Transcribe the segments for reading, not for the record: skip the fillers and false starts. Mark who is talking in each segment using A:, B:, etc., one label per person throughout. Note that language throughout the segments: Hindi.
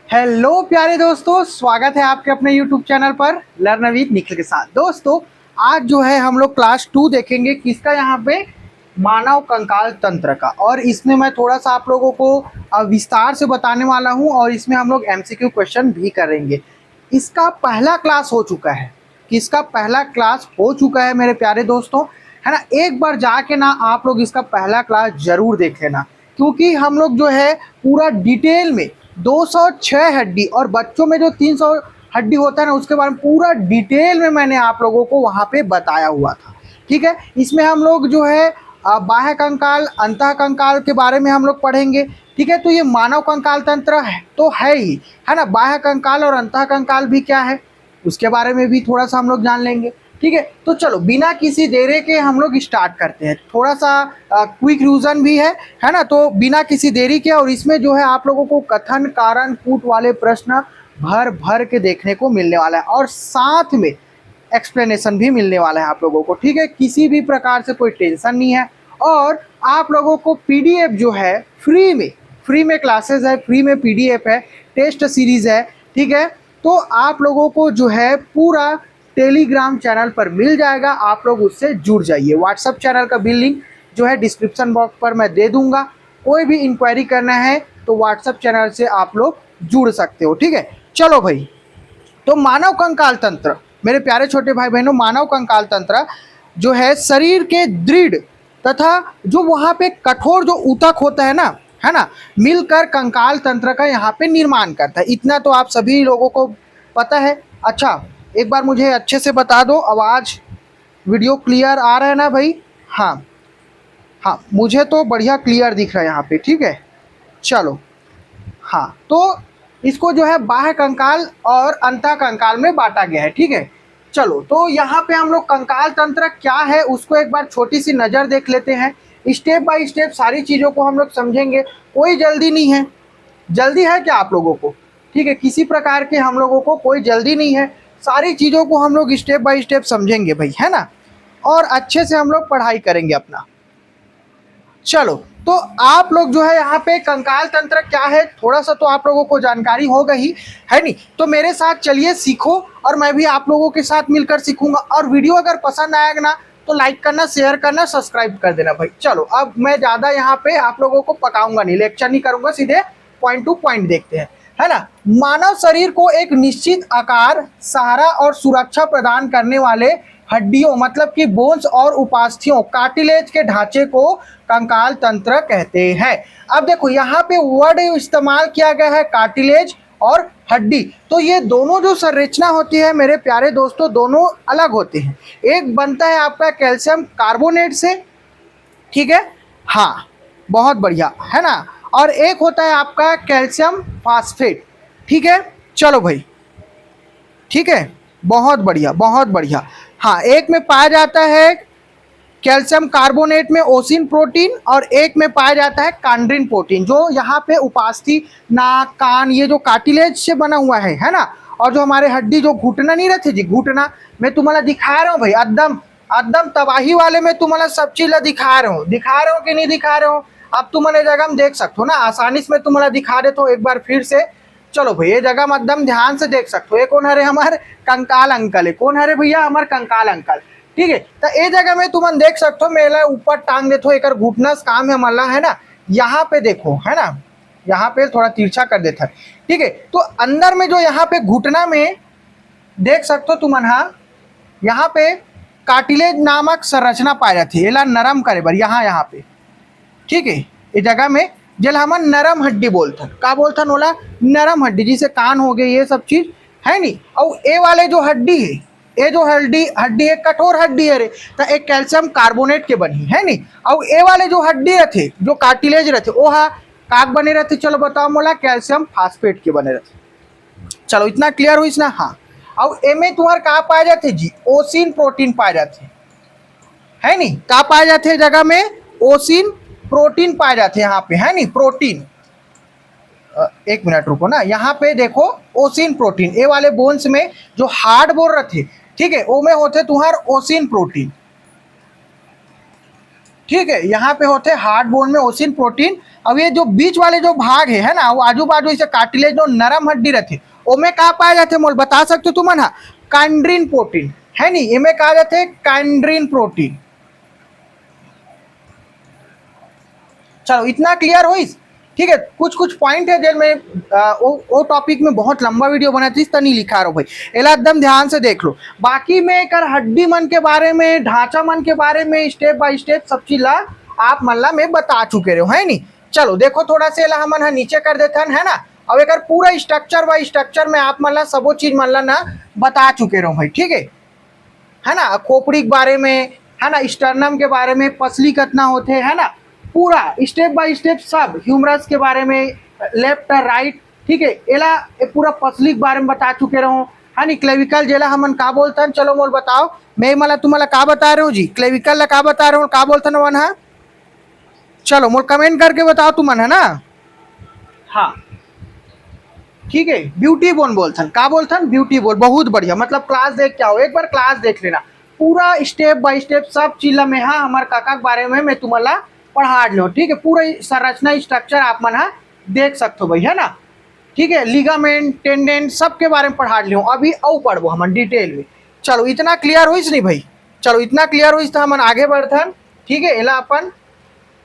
A: हेलो प्यारे दोस्तों, स्वागत है आपके अपने YouTube चैनल पर लर्न विद निखिल के साथ। दोस्तों, आज जो है हम लोग क्लास 2 देखेंगे। किसका? यहाँ पे मानव कंकाल तंत्र का। और इसमें मैं थोड़ा सा आप लोगों को विस्तार से बताने वाला हूँ और इसमें हम लोग MCQ क्वेश्चन भी करेंगे। इसका पहला क्लास हो चुका है। किसका पहला क्लास हो चुका है मेरे प्यारे दोस्तों, है ना? एक बार जाके ना आप लोग इसका पहला क्लास जरूर देख लेना, क्योंकि हम लोग जो है पूरा डिटेल में 206 हड्डी और बच्चों में जो 300 हड्डी होता है ना, उसके बारे में पूरा डिटेल में मैंने आप लोगों को वहाँ पे बताया हुआ था। ठीक है, इसमें हम लोग जो है बाह्य कंकाल, अंतः कंकाल के बारे में हम लोग पढ़ेंगे। ठीक है, तो ये मानव कंकाल तंत्र है तो है ही, है ना? बाह्य कंकाल और अंतः कंकाल भी क्या है, उसके बारे में भी थोड़ा सा हम लोग जान लेंगे। ठीक है, तो चलो बिना किसी देरी के हम लोग स्टार्ट करते हैं। थोड़ा सा क्विक रिवीजन भी है ना? तो बिना किसी देरी के, और इसमें जो है आप लोगों को कथन, कारण, कूट वाले प्रश्न भर भर के देखने को मिलने वाला है और साथ में एक्सप्लेनेशन भी मिलने वाला है आप लोगों को। ठीक है, किसी भी प्रकार से कोई टेंशन नहीं है। और आप लोगों को PDF जो है फ्री में क्लासेस है, फ्री में PDF है, टेस्ट सीरीज है। ठीक है, तो आप लोगों को जो है पूरा टेलीग्राम चैनल पर मिल जाएगा, आप लोग उससे जुड़ जाइए। व्हाट्सएप चैनल का भी लिंक जो है डिस्क्रिप्शन बॉक्स पर मैं दे दूंगा। कोई भी इंक्वायरी करना है तो व्हाट्सएप चैनल से आप लोग जुड़ सकते हो। ठीक है, चलो भाई। तो मानव कंकाल तंत्र, मेरे प्यारे छोटे भाई बहनों, मानव कंकाल तंत्र जो है शरीर के दृढ़ तथा जो वहाँ पे कठोर जो ऊतक होता है ना, मिलकर कंकाल तंत्र का यहाँ पे निर्माण करता है। इतना तो आप सभी लोगों को पता है। अच्छा, एक बार मुझे अच्छे से बता दो, आवाज़ वीडियो क्लियर आ रहा है ना भाई? हाँ हाँ, मुझे तो बढ़िया क्लियर दिख रहा है यहाँ पे। ठीक है, चलो। हाँ, तो इसको जो है बाह्य कंकाल और अंतः कंकाल में बांटा गया है। ठीक है, चलो। तो यहाँ पे हम लोग कंकाल तंत्र क्या है उसको एक बार छोटी सी नज़र देख लेते हैं। स्टेप बाय स्टेप सारी चीज़ों को हम लोग समझेंगे। कोई जल्दी नहीं है। जल्दी है क्या आप लोगों को? ठीक है, किसी प्रकार के हम लोगों को कोई जल्दी नहीं है। सारी चीज़ों को हम लोग स्टेप बाय स्टेप समझेंगे भाई, है ना? और अच्छे से हम लोग पढ़ाई करेंगे अपना। चलो, तो आप लोग जो है यहाँ पे कंकाल तंत्र क्या है थोड़ा सा तो आप लोगों को जानकारी होगा ही, है नहीं? तो मेरे साथ चलिए सीखो, और मैं भी आप लोगों के साथ मिलकर सीखूंगा। और वीडियो अगर पसंद आएगा ना तो लाइक करना, शेयर करना, सब्सक्राइब कर देना भाई। चलो, अब मैं ज़्यादा यहाँ पे आप लोगों को पकाऊंगा नहीं, लेक्चर नहीं करूंगा, सीधे पॉइंट टू पॉइंट देखते हैं, है ना? मानव शरीर को एक निश्चित आकार, सहारा और सुरक्षा प्रदान करने वाले हड्डियों मतलब कि बोन्स और उपास्थियों, कार्टिलेज के ढांचे को कंकाल तंत्र कहते हैं। अब देखो यहाँ पे वर्ड इस्तेमाल किया गया है कार्टिलेज और हड्डी। तो ये दोनों जो संरचना होती है मेरे प्यारे दोस्तों, दोनों अलग होते हैं। एक बनता है आपका कैल्शियम कार्बोनेट से, ठीक है, हाँ, बहुत बढ़िया, है ना? और एक होता है आपका कैल्शियम फास्फेट। ठीक है, चलो भाई, ठीक है, बहुत बढ़िया, बहुत बढ़िया। हाँ, एक में पाया जाता है कैल्शियम कार्बोनेट में ओसिन प्रोटीन, और एक में पाया जाता है कांड्रिन प्रोटीन, जो यहाँ पे उपास्थि, नाक, कान, ये जो कार्टिलेज से बना हुआ है ना? और जो हमारे हड्डी, जो घुटना नहीं रहते जी, घुटना मैं तुम्हारा दिखा रहा हूँ भाई, एकदम एकदम तबाही वाले में तुम्हारा सब चीज दिखा रहा हूँ कि नहीं दिखा रहा हूँ? अब तुम्हारे जगह में देख सकते हो ना, आसानी से मैं तुम्हारा दिखा देता हूँ एक बार फिर से। चलो भाई, ये जगह में एकदम ध्यान से देख सकते हो। ये कौन है रे? हमारे कंकाल अंकल है। कौन है रे भैया? हमारे कंकाल अंकल। ठीक है, तो ये जगह में तुम देख सकते हो, मेला ऊपर टांग देते हो, एक घुटना काम है मल्ला, है ना? यहाँ पे देखो, है ना? यहाँ पे थोड़ा तिरछा कर देता है। ठीक है, तो अंदर में जो यहाँ पे घुटना में देख सकते हो तुम, यहाँ पे कार्टिलेज नामक संरचना पाई जाती है। नरम करे बर यहाँ पे, ठीक है, इस जगह में जल हम नरम हड्डी बोलथन। का बोलथन? बोला नरम हड्डी, जिसे कान हो गए, ये सब चीज है नहीं। और ए वाले जो हड्डी है, ये जो हड्डी है, कठोर हड्डी है रे, तो एक कैल्शियम कार्बोनेट के बनी, है नहीं? और ए वाले जो हड्डी रहते, जो कार्टिलेज रहते, वो हा काक बने रहते। चलो बताओ मोला, कैल्शियम फास्फेट के बने रहते। चलो, इतना क्लियर हुई ना? हाँ। और ए में तुम्हारे कहाँ पाए जाते जी? ओसिन प्रोटीन पाए जाते, है नहीं? कहाँ पाए जाते जगह में? ओसिन प्रोटीन पाए जाते हैं यहाँ पे, है नहीं? प्रोटीन, एक मिनट रुको ना, यहाँ पे देखो ओसिन प्रोटीन, ए वाले बोन्स में जो हार्ड बोन रहते, ठीक है, वो में होते तुम्हार ओसिन प्रोटीन। ठीक है, यहाँ पे होते हार्ड बोन में ओसिन प्रोटीन। अब ये जो बीच वाले जो भाग है ना, वो आजू बाजू इसे कार्टिलेज जो नरम हड्डी रहती ओमे कहा पाए जाते मोल बता सकते हो तुम ना, काइंड्रिन प्रोटीन है नी, इमे कहा जाते काइंड्रिन प्रोटीन। चलो इतना क्लियर हुई। ठीक है, कुछ कुछ पॉइंट है जेल में वो टॉपिक में बहुत लंबा वीडियो बना थी, नहीं लिखा रहा भाई, एला एकदम ध्यान से देख लो। बाकी में कर हड्डी मन के बारे में, ढांचा मन के बारे में स्टेप बाय स्टेप सब चीज ला आप मल्ला में बता चुके रहो है नी। चलो देखो थोड़ा से ला हमन नीचे कर देते है ना। अब एक पूरा स्ट्रक्चर बाय स्ट्रक्चर में आप मल्ला सबो चीज मल्ला ना बता चुके रहो भाई। ठीक है ना, खोपड़ी के बारे में है ना, स्टर्नम के बारे में, पसली कितना होते है ना, पूरा स्टेप बाय स्टेप सब, ह्यूमरस के बारे में, लेफ्ट और राइट। ठीक है, एला पूरा पसली के बारे में बता चुके रहो है नी। क्लेविकल जेला हमन का बोलते हैं, चलो मोल बताओ, मैं मला तुम्हारा का बता रहा हूँ जी, क्लेविकल ला का बता रहा हूँ, का बोलते हैं वन है, चलो मोल कमेंट करके बताओ तुमन है ना। हाँ ठीक है, ब्यूटी बोन बोलते हैं, का बोलते हैं ब्यूटी बोन, बहुत बढ़िया। मतलब क्लास देख के आओ, एक बार क्लास देख लेना पूरा स्टेप बाय स्टेप सब चीज में। हाँ हमारे काका के बारे में मैं तुम्हारा पढ़ा लो। ठीक है, पूरा संरचना स्ट्रक्चर आप मन देख सकते हो भाई है ना। ठीक है, लिगामेंट टेंडेंट सब के बारे में पढ़ा लो, अभी औ पढ़बो हम डिटेल में। चलो इतना क्लियर हुई नहीं भाई, चलो इतना क्लियर हुई तो हम आगे बढ़थन। ठीक है, एला अपन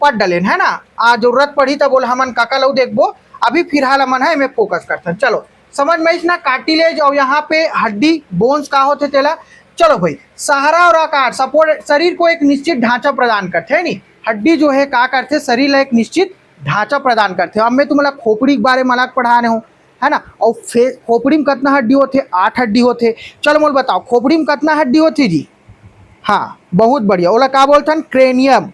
A: पढ़ डलेन है ना, आ जरूरत पड़ी तब बोल हमन काका लो देखबो, अभी फिलहाल हमन है में फोकस करथन। चलो समझ में इतना कार्टिलेज और यहाँ पे हड्डी बोन्स का होते तेला। चलो भाई, सहारा और आकार सपोर्ट शरीर को एक निश्चित ढांचा प्रदान करते है नी। हड्डी जो है का करते शरीर ला एक निश्चित ढांचा प्रदान करते। अब मैं तुम्हारा खोपड़ी के बारे में अलग पढ़ा रहे हूँ है ना। और खोपड़ी में कितना हड्डी होते, 8 हड्डी होते। चलो मोल बताओ खोपड़ी में कितना हड्डी होती जी। हाँ बहुत बढ़िया, ओला का बोलते हैं क्रेनियम,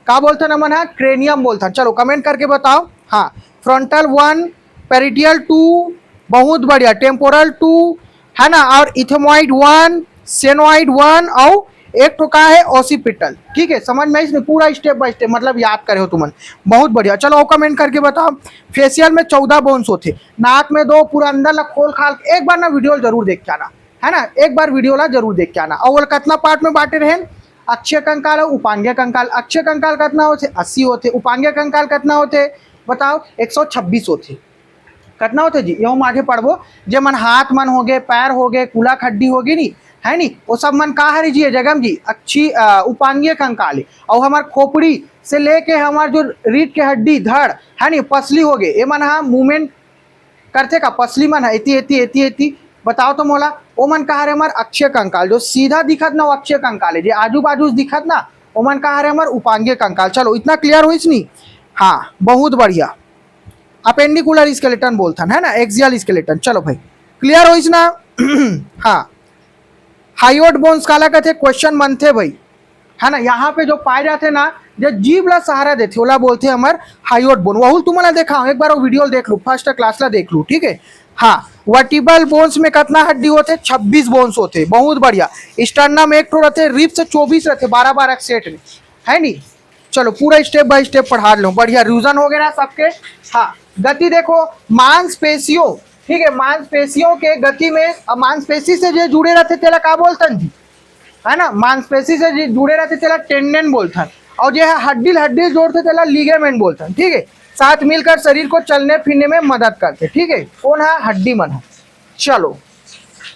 A: का बोलते हैं नमन है क्रेनियम बोलते हैं। चलो कमेंट करके बताओ। हाँ फ्रंटल 1, पेरिटियल 2, बहुत बढ़िया, टेम्पोरल 2 है ना, और इथेमॉइड 1, सेनोइड 1 और एक तो का है ओसिपिटल। ठीक है, समझ में इसमें पूरा स्टेप बाय स्टेप मतलब याद करे हो तुमन, बहुत बढ़िया। चलो कमेंट करके बताओ। फेशियल में 14 बोन्स होते, नाक में 2, पूरा अंदर ला खोल खाल एक बार ना वीडियो जरूर देख के आना है ना, एक बार वीडियो ला जरूर देख के आना। और कितना पार्ट में बांटे रहे, अक्षय कंकाल और उपांग्य कंकाल। अक्षय कंकाल कितना होते 80 होते, उपांग्य कंकाल कितना होते बताओ 126 होते। कितना होते जी यो आगे पढ़बो, जे मन हाथ मन हो गए, पैर हो गए, कुला खड्डी होगी नी है नी, वो सब मन का हरी जी जगम जी अच्छी उपांगीय कंकाल। और हमार खोपड़ी से लेके हमार जो रीढ़ के हड्डी धड़ है नी, पसली हो गए, ये मन हाँ मूवमेंट करते का, पसली मन है एती एती एती एती बताओ तो मोला, वो मन कहा रहे हमार अक्षय कंकाल। जो सीधा दिखत ना वो अक्षय कंकाल है, जो आजू बाजू दिखत ना वो मन कहा रहे हमार उपांगीय कंकाल। चलो इतना क्लियर हुई नहीं। हाँ बहुत बढ़िया, अपेंडिकुलर स्केलेटन बोलता है ना, एक्सियल स्केलेटन। चलो भाई क्लियर हुई ना। हाँ हाइयोट बोन्स काला कहते क्वेश्चन बनते भाई है ना, यहाँ पे जो पाए जाते ना जो जीभ ला सहारा देते ओला बोलते हमार हाइयोट बोन। वही तुम्हारा देखा एक बार वो वीडियो देख लू, फर्स्ट क्लास ला देख लू। ठीक है, हाँ वर्टिबल बोन्स में कितना हड्डी होते 26 बोन्स होते, बहुत बढ़िया। स्टर्नम एक तो रहते, रिब से 24 रहते, 12 सेट में है नी। चलो पूरा स्टेप बाय स्टेप पढ़ा लो, बढ़िया रिविजन हो गया ना सबके। हाँ गति देखो मांसपेशियों, ठीक है, मांसपेशियों के गति में, मांसपेशी से जो जुड़े रहते तेला का बोलते जी है ना, मांसपेशी से जो जुड़े रहते तेला टेंडन बोलते हैं, और जो है हड्डी हड्डी जोड़ते तेला लिगामेंट बोलते हैं। ठीक है, साथ मिलकर शरीर को चलने फिरने में मदद करते। ठीक है, कौन है हड्डी मन है। चलो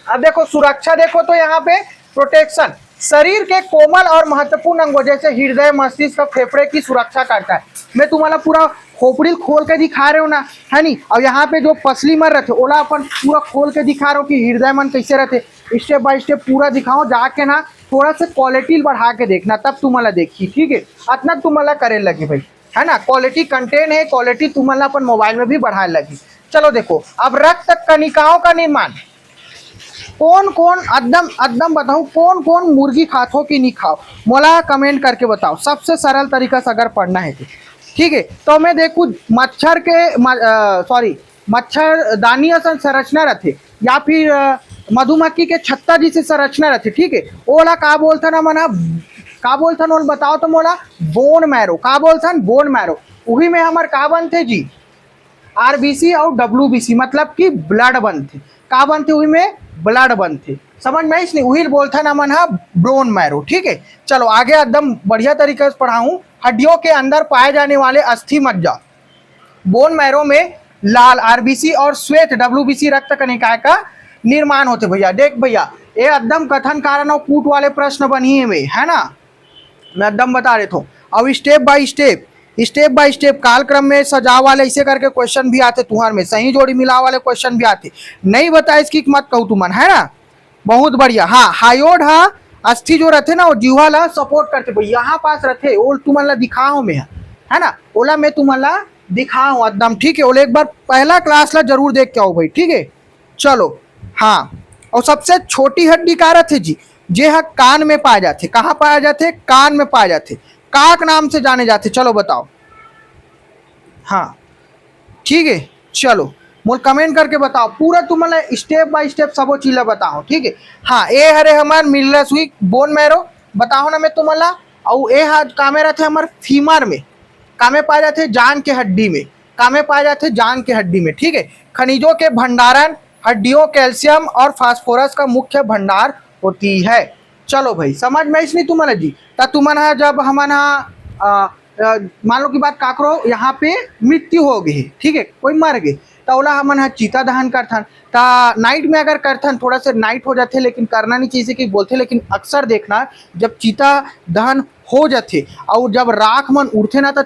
A: अब देखो सुरक्षा, देखो तो यहाँ पे प्रोटेक्शन, शरीर के कोमल और महत्वपूर्ण अंगों जैसे हृदय, मस्तिष्क, फेफड़े की सुरक्षा करता है। मैं तुम्हारा पूरा खोपड़ी खोल के दिखा रहे हो ना है नी, और यहाँ पे जो पसली मन रहते ओला अपन पूरा खोल के दिखा रहे हो कि हृदय मन कैसे रहते, स्टेप बाय स्टेप पूरा दिखाओ जाके ना, थोड़ा सा क्वालिटी बढ़ा के देखना तब तुम्हारा देखी। ठीक है, इतना तुम्हारा करे लगे भाई है ना, क्वालिटी कंटेंट है, क्वालिटी तुम्हारा अपन मोबाइल में भी बढ़ाने लगी। चलो देखो अब रक्त कणिकाओं का निर्माण, कौन कौन एकदम एकदम बताओ कौन कौन मुर्गी खाते हो कि नहीं खाओ, मोला कमेंट करके बताओ, सबसे सरल तरीका से अगर पढ़ना है तो। ठीक है, तो मैं देखूँ मच्छर के मच्छरदानी असन संरचना रहते, या फिर मधुमक्खी के छत्ता जैसे संरचना रहते। ठीक है, ओला का बोलता ना मना, का बोलता ना बताओ तो मोला बोन मैरो, का बोलता बोन मैरो, वही में हमारे का बनते जी आरबीसी और डब्ल्यूबीसी, मतलब कि ब्लड बनते, का बनते वही में ब्लड बनते, समझ में इसलिए वही बोलता ना मन है बोन मैरो। ठीक है, चलो आगे एकदम बढ़िया तरीके से पढ़ाऊँ। हड्डियों के अंदर पाए जाने वाले अस्थि मज्जा, बोन मैरो में लाल आरबीसी और श्वेत डब्ल्यूबीसी रक्त कणिकाएं का निर्माण होते। भैया देख भैया, ये एकदम कथन कारण और कूट वाले प्रश्न बनी है ना, मैं एकदम बता रहा हूँ। अब स्टेप बाय स्टेप कालक्रम में सजा वाले ऐसे करके क्वेश्चन भी आते, तुहार में सही जोड़ी मिला वाले क्वेश्चन भी आते। नहीं बता इसकी मत कहू तुमन, है ना, बहुत बढ़िया। हाँ, हायोड हा अस्थि जो रहते ना वो जीवा ला सपोर्ट करते भाई, यहाँ पास रहते वो तुमन ला दिखाओ में है ना, ओला मैं तुमन ला दिखाऊं एकदम, ठीक है। ओले एक बार पहला क्लास ला जरूर देख के आओ भाई, ठीक है। चलो हाँ, और सबसे छोटी हड्डी का रहते जी, जे हा कान में पाए जाते। कहाँ पाए जाते? कान में पाए जाते, काक नाम से जाने जाते। चलो बताओ, हाँ ठीक है। चलो मोल कमेंट करके बताओ, पूरा तुम्हारा स्टेप बाय स्टेप सबो चीज बताओ, ठीक है। हाँ, ए हरे हमार मिलरस हुई बोन मैरो बताओ ना मैं तुम्हारा, और ए हाथ कामे रहते हमार फीमर में, कामे पाए जाते जान के हड्डी में, कामे पाए जाते जान के हड्डी में, ठीक है। खनिजों के भंडारण, हड्डियों कैल्शियम और फास्फोरस का मुख्य भंडार होती है। चलो भाई समझ में इसलिए तुम्हारा जी, ता तुम्हारा जब हमारा मान लो की बात काकरो यहाँ पे मृत्यु हो गई, ठीक है, कोई मर गए, तो ओला हमन हा चीता दहन करथन। ता नाइट में अगर करथन थोड़ा सा नाइट हो जाते, लेकिन करना नहीं चाहिए कि बोलते, लेकिन अक्सर देखना जब चीता दहन हो जाते और जब राख मन उड़ते ना, तो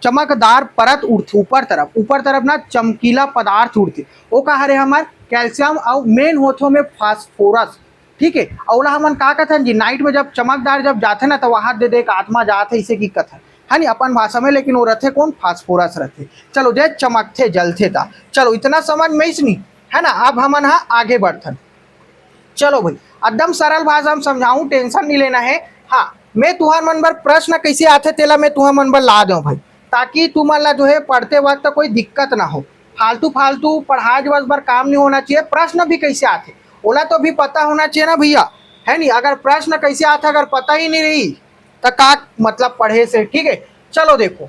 A: चमकदार परत उड़ते ऊपर तरफ ना चमकीला पदार्थ उड़ते, वो का हरे हमार कैल्शियम और मेन होथो में फास्फोरस, ठीक है। और हमन का कथन जी, नाइट में जब चमकदार जब जाते ना, तो वहां दे एक आत्मा जाते इसे की कथन है नहीं अपन भाषा में, लेकिन वो रहते कौन? फास्फोरस रहते। चलो जे चमकते जलते था, चलो इतना समझ में इसनी है ना। अब हमन हा आगे बढ़थन। चलो भाई एकदम सरल भाषा में समझाऊं, टेंशन नहीं लेना है। हाँ, मैं तुहार मन बर प्रश्न कैसे आते तेला मैं तुहार मन बर ला दूं भाई, ताकि तुमन ला जो है पढ़ते वक्त कोई दिक्कत ना हो। फालतू पढ़ाई दिवस भर काम नहीं होना चाहिए। प्रश्न भी कैसे आते ओला तो भी पता होना चाहिए ना भैया, है नहीं। अगर प्रश्न कैसे आता अगर पता ही नहीं रही तो का मतलब पढ़े से, ठीक है। चलो देखो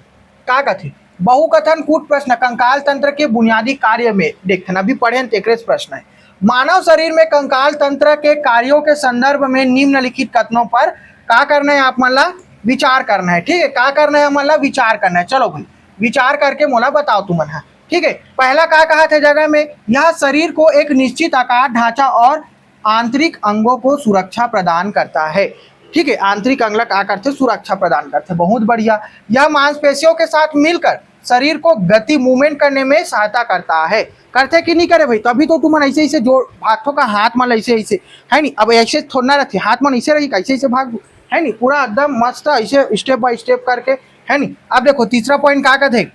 A: का कथे, बहुकथन कूट प्रश्न कंकाल तंत्र के बुनियादी कार्य में देखना भी पढ़े तेकरे प्रश्न है। मानव शरीर में कंकाल तंत्र के कार्यों के संदर्भ में निम्नलिखित कथनों पर का करना है आप मला विचार करना है, ठीक है। का करना है मला विचार करना है। चलो भाई विचार करके मोला बताओ तुमन है, ठीक है। पहला का कहा थे जगह में, यह शरीर को एक निश्चित आकार ढांचा और आंतरिक अंगों को सुरक्षा प्रदान करता है, ठीक है। आंतरिक अंग का करते सुरक्षा प्रदान करते, बहुत बढ़िया। यह मांसपेशियों के साथ मिलकर शरीर को गति मूवमेंट करने में सहायता करता है। करते कि नहीं करे भाई, तभी तो तुम ऐसे ऐसे जो भागो का हाथ मन ऐसे ऐसे है नहीं, अब ऐसे थोड़ा रहती हाथ मन ऐसे रही कैसे ऐसे भाग है नहीं, पूरा एकदम मस्त ऐसे स्टेप बाय स्टेप करके है नहीं। अब देखो तीसरा पॉइंट क्या कहते,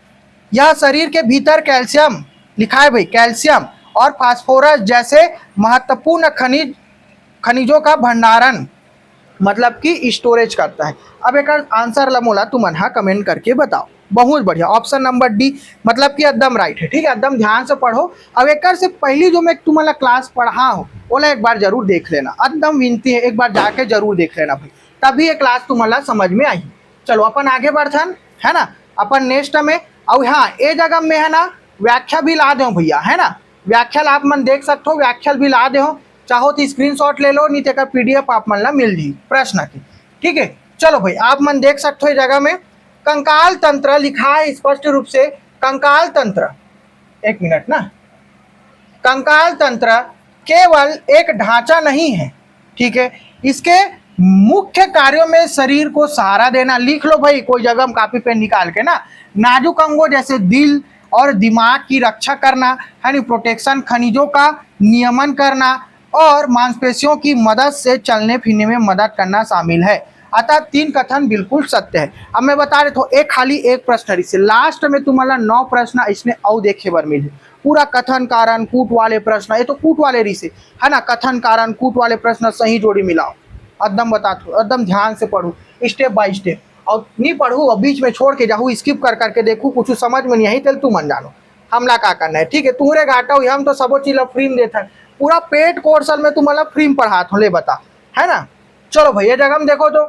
A: यह शरीर के भीतर कैल्शियम लिखा है भाई, कैल्शियम और फास्फोरस जैसे महत्वपूर्ण खनिजों का भंडारण मतलब कि स्टोरेज करता है। अब एक आंसर लमोला तुमन हा कमेंट करके बताओ। बहुत बढ़िया, ऑप्शन नंबर डी मतलब कि एकदम राइट है, ठीक है। एकदम ध्यान से पढ़ो। अब एक से पहली जो मैं तुम्हारा क्लास पढ़ा हूँ बोला एक बार जरूर देख लेना, एकदम विनती है एक बार जाके जरूर देख लेना भाई, तभी ये क्लास तुम्हारा समझ में आई। चलो अपन आगे बढ़थन है ना, अपन नेक्स्ट में। और हाँ, ये जगह में है ना व्याख्या भी ला दो भैया, है ना। व्याख्या आप मन देख सकते हो, व्याख्या भी ला दो, चाहो तो स्क्रीनशॉट ले लो, नहीं तो पीडीएफ आप मन ला मिल जी प्रश्न की, ठीक है। चलो भाई आप मन देख सकते हो जगह में कंकाल तंत्र लिखा है स्पष्ट रूप से। कंकाल तंत्र, एक मिनट ना, कंकाल तंत्र केवल एक ढांचा नहीं है, ठीक है। इसके मुख्य कार्यों में शरीर को सहारा देना, लिख लो भाई कोई जगह में कॉपी पेन निकाल के ना, नाजुक अंगों जैसे दिल और दिमाग की रक्षा करना है नहीं, प्रोटेक्शन, खनिजों का नियमन करना और मांसपेशियों की मदद से चलने फिरने में मदद करना शामिल है। अतः तीन कथन बिल्कुल सत्य है। अब मैं बता रहे तो एक खाली एक प्रश्न से लास्ट में तुम्हारा 9 प्रश्न इसमें और देखे बार मिले, पूरा कथन कारण कूट वाले प्रश्न, ये तो कूट वाले रिसे है ना, कथन कारण कूट वाले प्रश्न सही जोड़ी मिलाओ, एकदम बता दो, एकदम ध्यान से पढ़ू स्टेप बाय स्टेप, और नहीं पढ़ू और बीच में छोड़ के जाऊँ स्किप कर करके देखूँ कुछ समझ में नहीं आई तेल तू मन जानो हमला का करना है, ठीक है। तुम्हारे घाटा हुई हम तो सबो चीज फ्री में देता है, पूरा पेड कोर्स में तुम्हारा फ्री में पढ़ा ले बता, है ना। चलो भैया जगह में देखो तो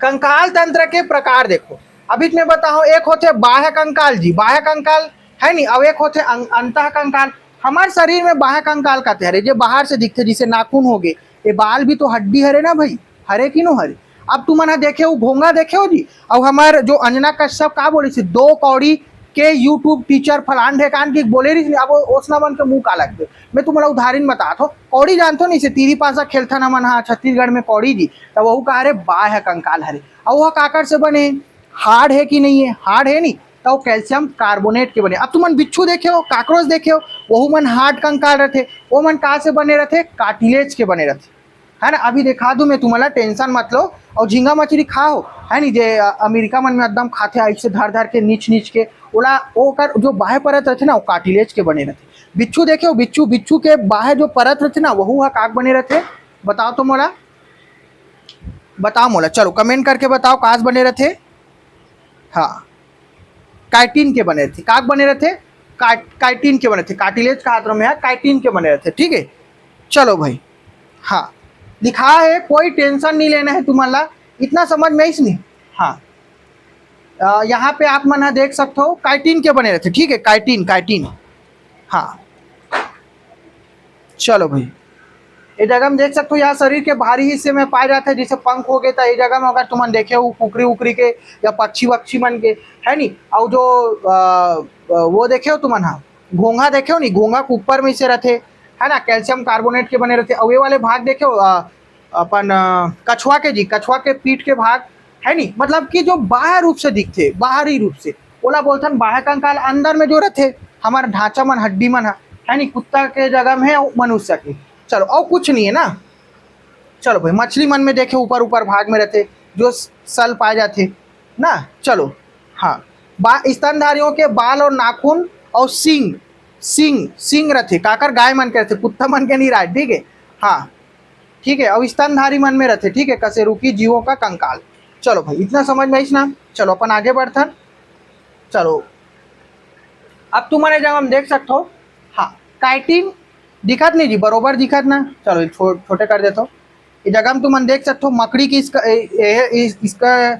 A: कंकाल तंत्र के प्रकार देखो, अभी मैं बताओ, एक होते बाह्य कंकाल जी, बाह्य कंकाल है नहीं, अब एक होते अंतः कंकाल। हमारे शरीर में बाह्य कंकाल कहते हैं जो बाहर से दिखते, जिसे नाखून हो गए, ये बाल भी तो हड्डी हरे ना भाई, हरे कि नो हरे। अब तुम ना देखे हो घोंगा देखे हो जी। अब हमारे जो अंजना कश्यप का बोली थी 2 कौड़ी के यूट्यूब टीचर फलान ढेकान की बोले रही थी, अब ओसना मन के मुंह का लगते। मैं तुम्हारा उदाहरण बताता हूँ, कौड़ी जानते नहीं से तीरी पासा खेलता ना मन हाँ छत्तीसगढ़ में कौड़ी जी, तब वह कहा रे बा है कंकाल हरे। और वह काकर से बने, हार्ड है कि नहीं है, हार्ड है नहीं, तो कैल्शियम कार्बोनेट के बने। अब तुम बिच्छू देखे हो, काकरोच देखे हो, वह मन हार्ड कंकाल रहते, वो मन कहाँ से बने रहते, कार्टिलेज के बने रहते, है ना। अभी दिखा दूं मैं तुम्हारा, टेंशन मत लो। और झींगा मछली खाओ, है नहीं, जे अमेरिका मन में एकदम खाते ऐसे धर धर के नीच नीच के, ओला वो कर जो बाहे परत रहते ना वो कार्टिलेज के बने रहते। बिच्छू देखे हो, बिच्छू बिच्छू के बाहे जो परत रहते ना वहू हा काक बने रहते, बताओ तो मोला, बताओ मोला, चलो कमेंट करके बताओ काज बने रहते। हाँ, काइटिन के बने थे, काक बने रहते, काइटिन के बने थे, कार्टिलेज का हाथ में है, काइटिन के बने रहते, ठीक है। चलो भाई, हाँ लिखा है, कोई टेंशन नहीं लेना है तुम्हारा, इतना समझ में इस नहीं। हाँ यहाँ पे आप मन देख सकते हो काइटिन के बने रहते, ठीक है, काइटिन काइटिन। हाँ चलो भाई, ये जगह में देख सकते हो यहाँ शरीर के बाहरी हिस्से में पाए जाते हैं, जैसे पंख हो गए, तो ये जगह में अगर तुम देखे हो कुकरी उकरी के या पक्षी वक्षी मन के, है नी। और जो वो देखे हो तुम हाँ घोंघा देखे हो नी, घोंघा के ऊपर में से रहते, है ना, कैल्शियम कार्बोनेट के बने रहते। और ये वाले भाग देखे हो अपन कछुआ के जी, कछुआ के पीठ के भाग, है नी, मतलब कि जो बाहर रूप से दिखते, बाहरी रूप से, ओला बोलते बाह्य कंकाल। अंदर में जो रहते हमारा ढांचा मन, हड्डी मन है नी, कुत्ता के जगह में है, मनुष्य के। चलो और कुछ नहीं है ना। चलो भाई, मछली मन में देखे ऊपर ऊपर भाग में रहते जो सल पाए जाते ना। चलो हाँ, स्तनधारियों के बाल और नाखून और सींग, सींग रहते, काकर गाय मन के रहते, कुत्ता मन के नहीं रहा, ठीक है। हाँ ठीक है, अब स्तनधारी मन में रहते, ठीक है, कशेरुकी जीवों का कंकाल। चलो भाई, इतना समझ में ना। चलो अपन आगे बढ़थन। चलो अब तुम्हारे जगह हम देख सकते हो, हाँ काइटिन दिखत नहीं जी, बरोबर दिखत ना। चलो छोटे कर देता हूँ। इस जगह में तुम देख सकते हो मकड़ी की इसका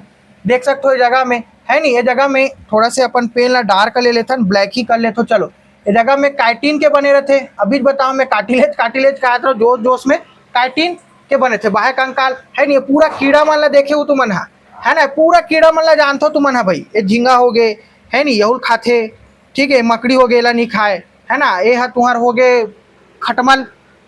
A: देख सकते हो इस जगह में, है नहीं। ये जगह में थोड़ा से अपन पेन ला डार्क ले लेते हैं, ब्लैक ही कर लेते हो। चलो ये जगह में काइटिन के बने रहते, अभी बताओ मैं कार्टिलेज कार्टिलेज कहा था, जोश जोश में काइटिन के बने थे, बाह्य कंकाल, है नहीं। पूरा कीड़ा मन ला देखे हो तुम है ना, पूरा कीड़ा मन ला जानते हो तुम भाई, ये झींगा हो गए, है नहीं, यहुल खाते, ठीक है, मकड़ी हो गए ला नहीं खाए, है ना। ये तुहार हो गए खटमल,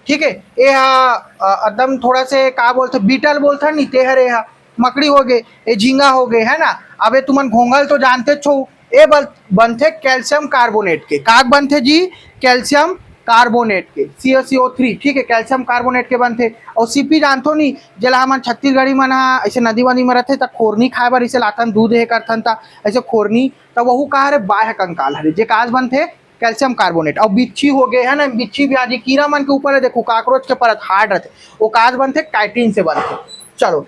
A: ठीक है, ये एकदम थोड़ा से का बोलते बीटल बोलते नहीं, ते हरे मकड़ी हो गए, ये झींगा हो गए, है ना। अब ये तुमन घोंघल तो जानते छो, ये बनते कैल्शियम कार्बोनेट के, काक बनते जी, कैल्शियम कार्बोनेट के, CaCO3, ठीक है, कैल्शियम कार्बोनेट के बनते। और सीपी जानतो नहीं, जला हमन छत्तीसगढ़ी मन ऐसे नदी वदी में रहते, तब खोरनी खाए बर इसे लातन, दूध हे करथन, ता ऐसे खोरनी, तब वहू कहा रे बाह्य कंकाल हरे, जे काज बनते कैल्शियम कार्बोनेट। और बिच्छी हो गए, है ना, बिच्छी भी आज कीड़ा मन के ऊपर है, देखो काकरोच के परत हार्ड रहते, वो काज बनते काइटिन से बनते। चलो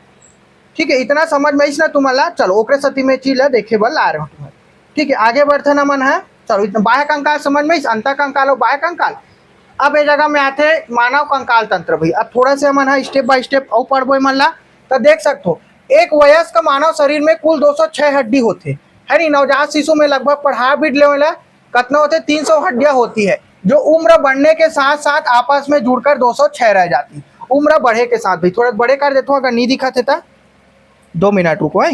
A: ठीक है, इतना समझ में ना तुम्हारा। चलो ओकरे सती में चीज है देखे बल आ रहे हो तुम्हारे, ठीक है, आगे बढ़ते ना मन है। चलो इतना बाह्य कंकाल समझ में, अंतर कंकाल और बाह्य कंकाल। अब ये जगह में आते मानव कंकाल तंत्र भाई। अब थोड़ा से मन है स्टेप बाय स्टेप और पढ़बो मन ला, तो देख सकते हो एक वयस्क मानव शरीर में कुल 206 हड्डी होते, है नहीं। नवजात शिशु में लगभग पढ़ा भी ले कितना होते 300 हड्डियां होती है, जो उम्र बढ़ने के साथ साथ आपस में जुड़कर 206 रह जाती, उम्र बढ़े के साथ। भाई थोड़ा बड़े कर देता हूँ, अगर नहीं दिखाते था 2 मिनट रुको है।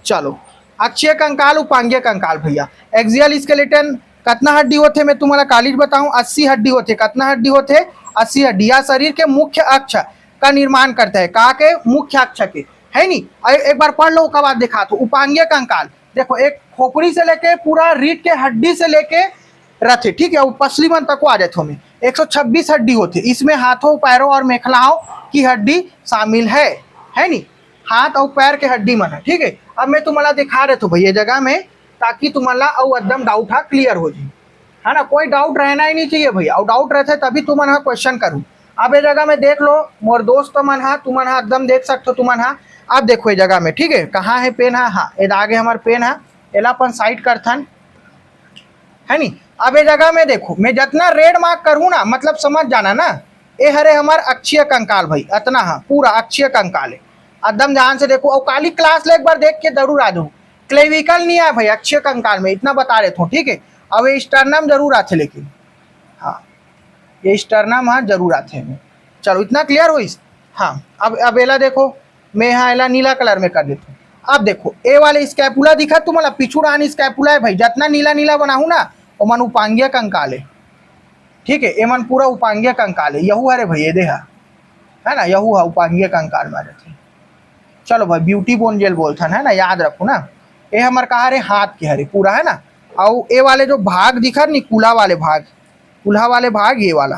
A: चलो अक्षीय कंकाल, उपांगीय कंकाल भैया। एक्सियल स्केलेटन कितना हड्डी होते मैं तुम्हारा कॉलेज बताऊं, 80 हड्डी होते। कितना हड्डी होते, 80 हड्डी। या शरीर के मुख्य अक्ष का निर्माण करता है, कहा के मुख्य अक्ष के, है नहीं। एक बार पढ़ लो उसका बाद दिखा दो। उपांगीय कंकाल देखो, एक खोपड़ी से लेके पूरा रीढ़ के हड्डी से लेके रथे, ठीक है, पसली मन तक आ जाते हमें 126 हड्डी होती, इसमें हाथों पैरों और मेखलाओं की हड्डी शामिल है नहीं, हाथ और पैर के हड्डी मन है, ठीक है। अब मैं तुम्हारा दिखा रहे तो भैया जगह में, ताकि तुम्हारा और एकदम डाउट है क्लियर हो जाए, है ना। कोई डाउट रहना ही नहीं चाहिए भैया, और डाउट रहते तभी तुम क्वेश्चन करूँ। अब ये जगह में देख लो मोर दोस्त मन है, तुम एकदम देख सकते हो तुम। अब देखो ये जगह में, ठीक है, कहाँ है पेन है, हाँ ये आगे हमारे पेन है, एला अपन साइड करथन, है नी। अब ये जगह में देखो, मैं जितना रेड मार्क करूँ ना, मतलब समझ जाना ना, ये हरे हमार अक्षीय कंकाल भाई, इतना हाँ पूरा अक्षीय कंकाल है, एकदम ध्यान से देखो। और काली क्लास ले एक बार देख के जरूर आ जाऊँ, क्लेविकल नहीं है भाई अक्षीय कंकाल में, इतना बता रहे थे, ठीक है। अब ये स्टर्नम जरूर आते, लेकिन हाँ ये स्टर्नम हाँ जरूर आते हैं। चलो इतना क्लियर हुई। हाँ अब एला देखो, मैं यहाँ एला नीला कलर में कर देता हूँ। अब देखो ए वाले स्कैपुला दिखा तुम्हारा, पिछुड़ान स्कैपुला है भाई, जितना नीला नीला बनाऊ ना वो मन उपांग्य कंकाल है। ठीक है, ये मन पूरा उपांग्य कंकाल है, यहू अरे भाई ये देहा है ना, यहू है उपांग्य कंकाल में रहते। चलो भाई ब्यूटी बोन जेल बोलथन है ना, याद रखो ना। ये हमारे कहा रे हाथ के हरे पूरा है ना। और ये वाले जो भाग दिखा नहीं, कुल्हा वाले भाग, कुल्हा वाले भाग ये वाला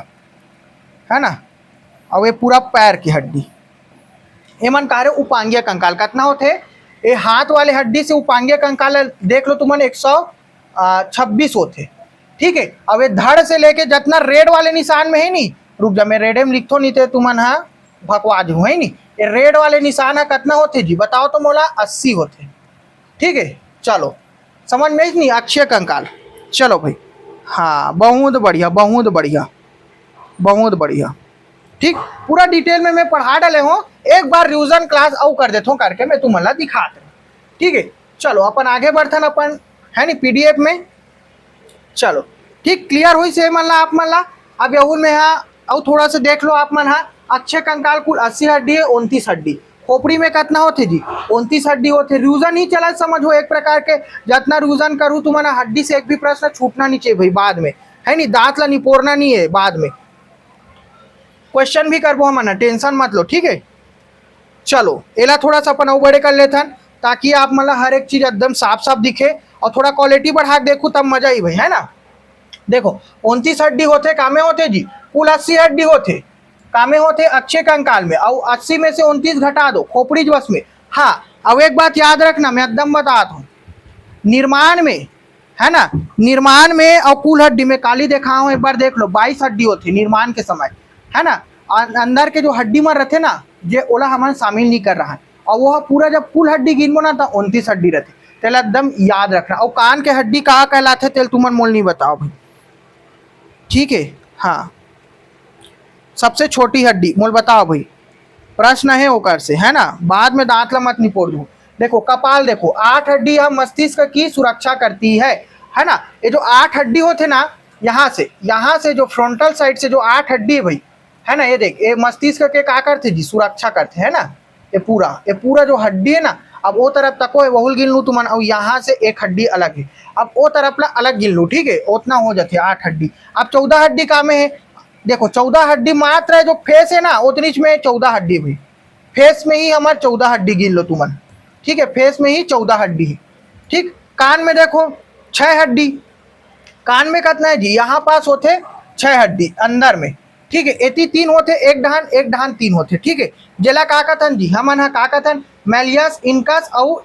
A: है ना, और ये पूरा पैर की हड्डी, ये मन कहा रे उपांग्य कंकाल। कितना होते ये हाथ वाले हड्डी से उपांग्य कंकाल देख लो तुमन 126 होते। ठीक है, अब ये धड़ से लेके जितना रेड वाले निशान में है नहीं, रुक जा मैं रेड में लिखो नहीं थे तुमन हाँ भकवाज हूँ है नहीं, ये रेड वाले निशान है कितना होते जी बताओ तो मोला 80 होते। ठीक है, चलो समझ में नहीं, अक्षय कंकाल। चलो भाई हाँ बहुत बढ़िया बहुत बढ़िया बहुत बढ़िया। ठीक, पूरा डिटेल में मैं पढ़ा डाले हूँ, एक बार रिविजन क्लास और कर देता हूँ करके मैं तुम्हारा दिखाते हूँ। ठीक है, चलो अपन आगे बढ़थन अपन है नी पीडीएफ में। चलो ठीक, क्लियर हुई से मन ला आप मन ला। अब यहू में हाँ और थोड़ा सा देख लो आप मन हाँ, अक्षय कंकाल कुल 80 हड्डी है, 29 हड्डी। खोपड़ी में कितना होते जी 29 हड्डी होते। रिविजन ही चला समझो एक प्रकार के, जितना रिविजन करूँ तुम्हारा हड्डी से एक भी प्रश्न छूटना नहीं चाहिए भाई बाद में है नी, दांत ला निपोरना नहीं है, बाद में क्वेश्चन भी करबो हम, टेंशन मत लो। ठीक है, चलो एला थोड़ा सा अपन और बड़े कर लेथन ताकि आप मतलब हर एक चीज एकदम साफ साफ दिखे और थोड़ा क्वालिटी बढ़ा देखो तब मजा ही भाई है ना। देखो 29 हड्डी होते कामे होते जी, कुल 80 हड्डी होते कामे होते अक्षय कंकाल में, और 80 में से 29 घटा दो खोपड़ी ज्वस में। हाँ अब एक बात याद रखना, मैं एकदम बताता हूँ, निर्माण में है ना, निर्माण में और कुल हड्डी में काली देखा हूँ एक बार देख लो 22 हड्डी होती निर्माण के समय है ना। अंदर के जो हड्डी मर रहते ना जे ओला हमारे शामिल नहीं कर रहा है, और वो पूरा जब कुल हड्डी गिनबो ना तो 29 हड्डी रहते, तेल एकदम याद रखना। और कान के हड्डी कहाँ कहलाते तेल तुमन मोल नहीं बताओ भाई। ठीक है, हाँ सबसे छोटी हड्डी मोल बताओ भाई, प्रश्न है ओकर से है ना, बाद में दांत ला मत निपोड़ दो। देखो कपाल देखो 8 हड्डी हम मस्तिष्क की सुरक्षा करती है ना। ये जो 8 हड्डी होते ना यहाँ से जो फ्रंटल साइड से जो 8 हड्डी है भाई है ना, ये देख ये मस्तिष्क के क्या करते जी सुरक्षा करते है ना। ये पूरा जो हड्डी है ना, अब वो तरफ तको है बहुल गिन लू तुमन, और यहाँ से एक हड्डी अलग है, अब वो तरफ ला अलग गिन लू। ठीक है, उतना हो जाते 8 हड्डी। अब 14 हड्डी का में है, देखो 14 हड्डी मात्र है जो फेस है ना उतनी में 14 हड्डी भी, फेस में ही हमारे 14 हड्डी गिन लो तुमन। ठीक है, फेस में ही 14 हड्डी है। ठीक, कान में देखो 6 हड्डी, कान में कितना है जी यहाँ पास होते 6 हड्डी अंदर में। ठीक है, एती 3 होते, एक ढान 3 होते। ठीक है, जेला का कथन जी हमन का कथन मैलियस इनकस और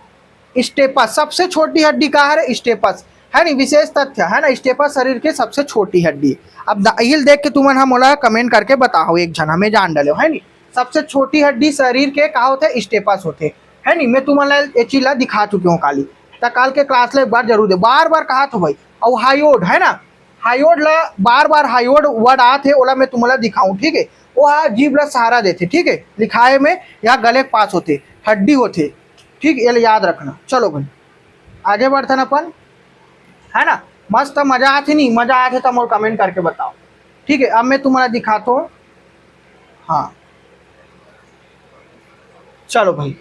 A: स्टेपस। सबसे छोटी हड्डी का है स्टेपस है नी, विशेष तथ्य है ना, स्टेपस शरीर के सबसे छोटी हड्डी है। अब हिल देख के तुमन हम मोला कमेंट करके बताओ, एक जन हमें जान डालो है नी, सबसे छोटी हड्डी शरीर के का होते स्टेपस होते है नी। मैं तुम्हारा ये चीज ला दिखा चुकी हूँ काली, काल के क्लास ले एक बार जरूर दे, बार कहा तो भाई। और हाइयोड है ना, हाइयोड ला बार हाइयोड वर्ड आते ओला मैं तुम्हारा दिखाऊं। ठीक है, वो जीभ ला सहारा देते। ठीक है, लिखाए में या गले के पास होते हड्डी होते। ठीक, ये याद रखना। चलो भाई आगे बढ़ते अपन है ना, मस्त मजा आती नहीं, मजा आते तो मोर कमेंट करके बताओ। ठीक है, अब मैं तुम्हारा दिखाता हूँ। हाँ चलो भाई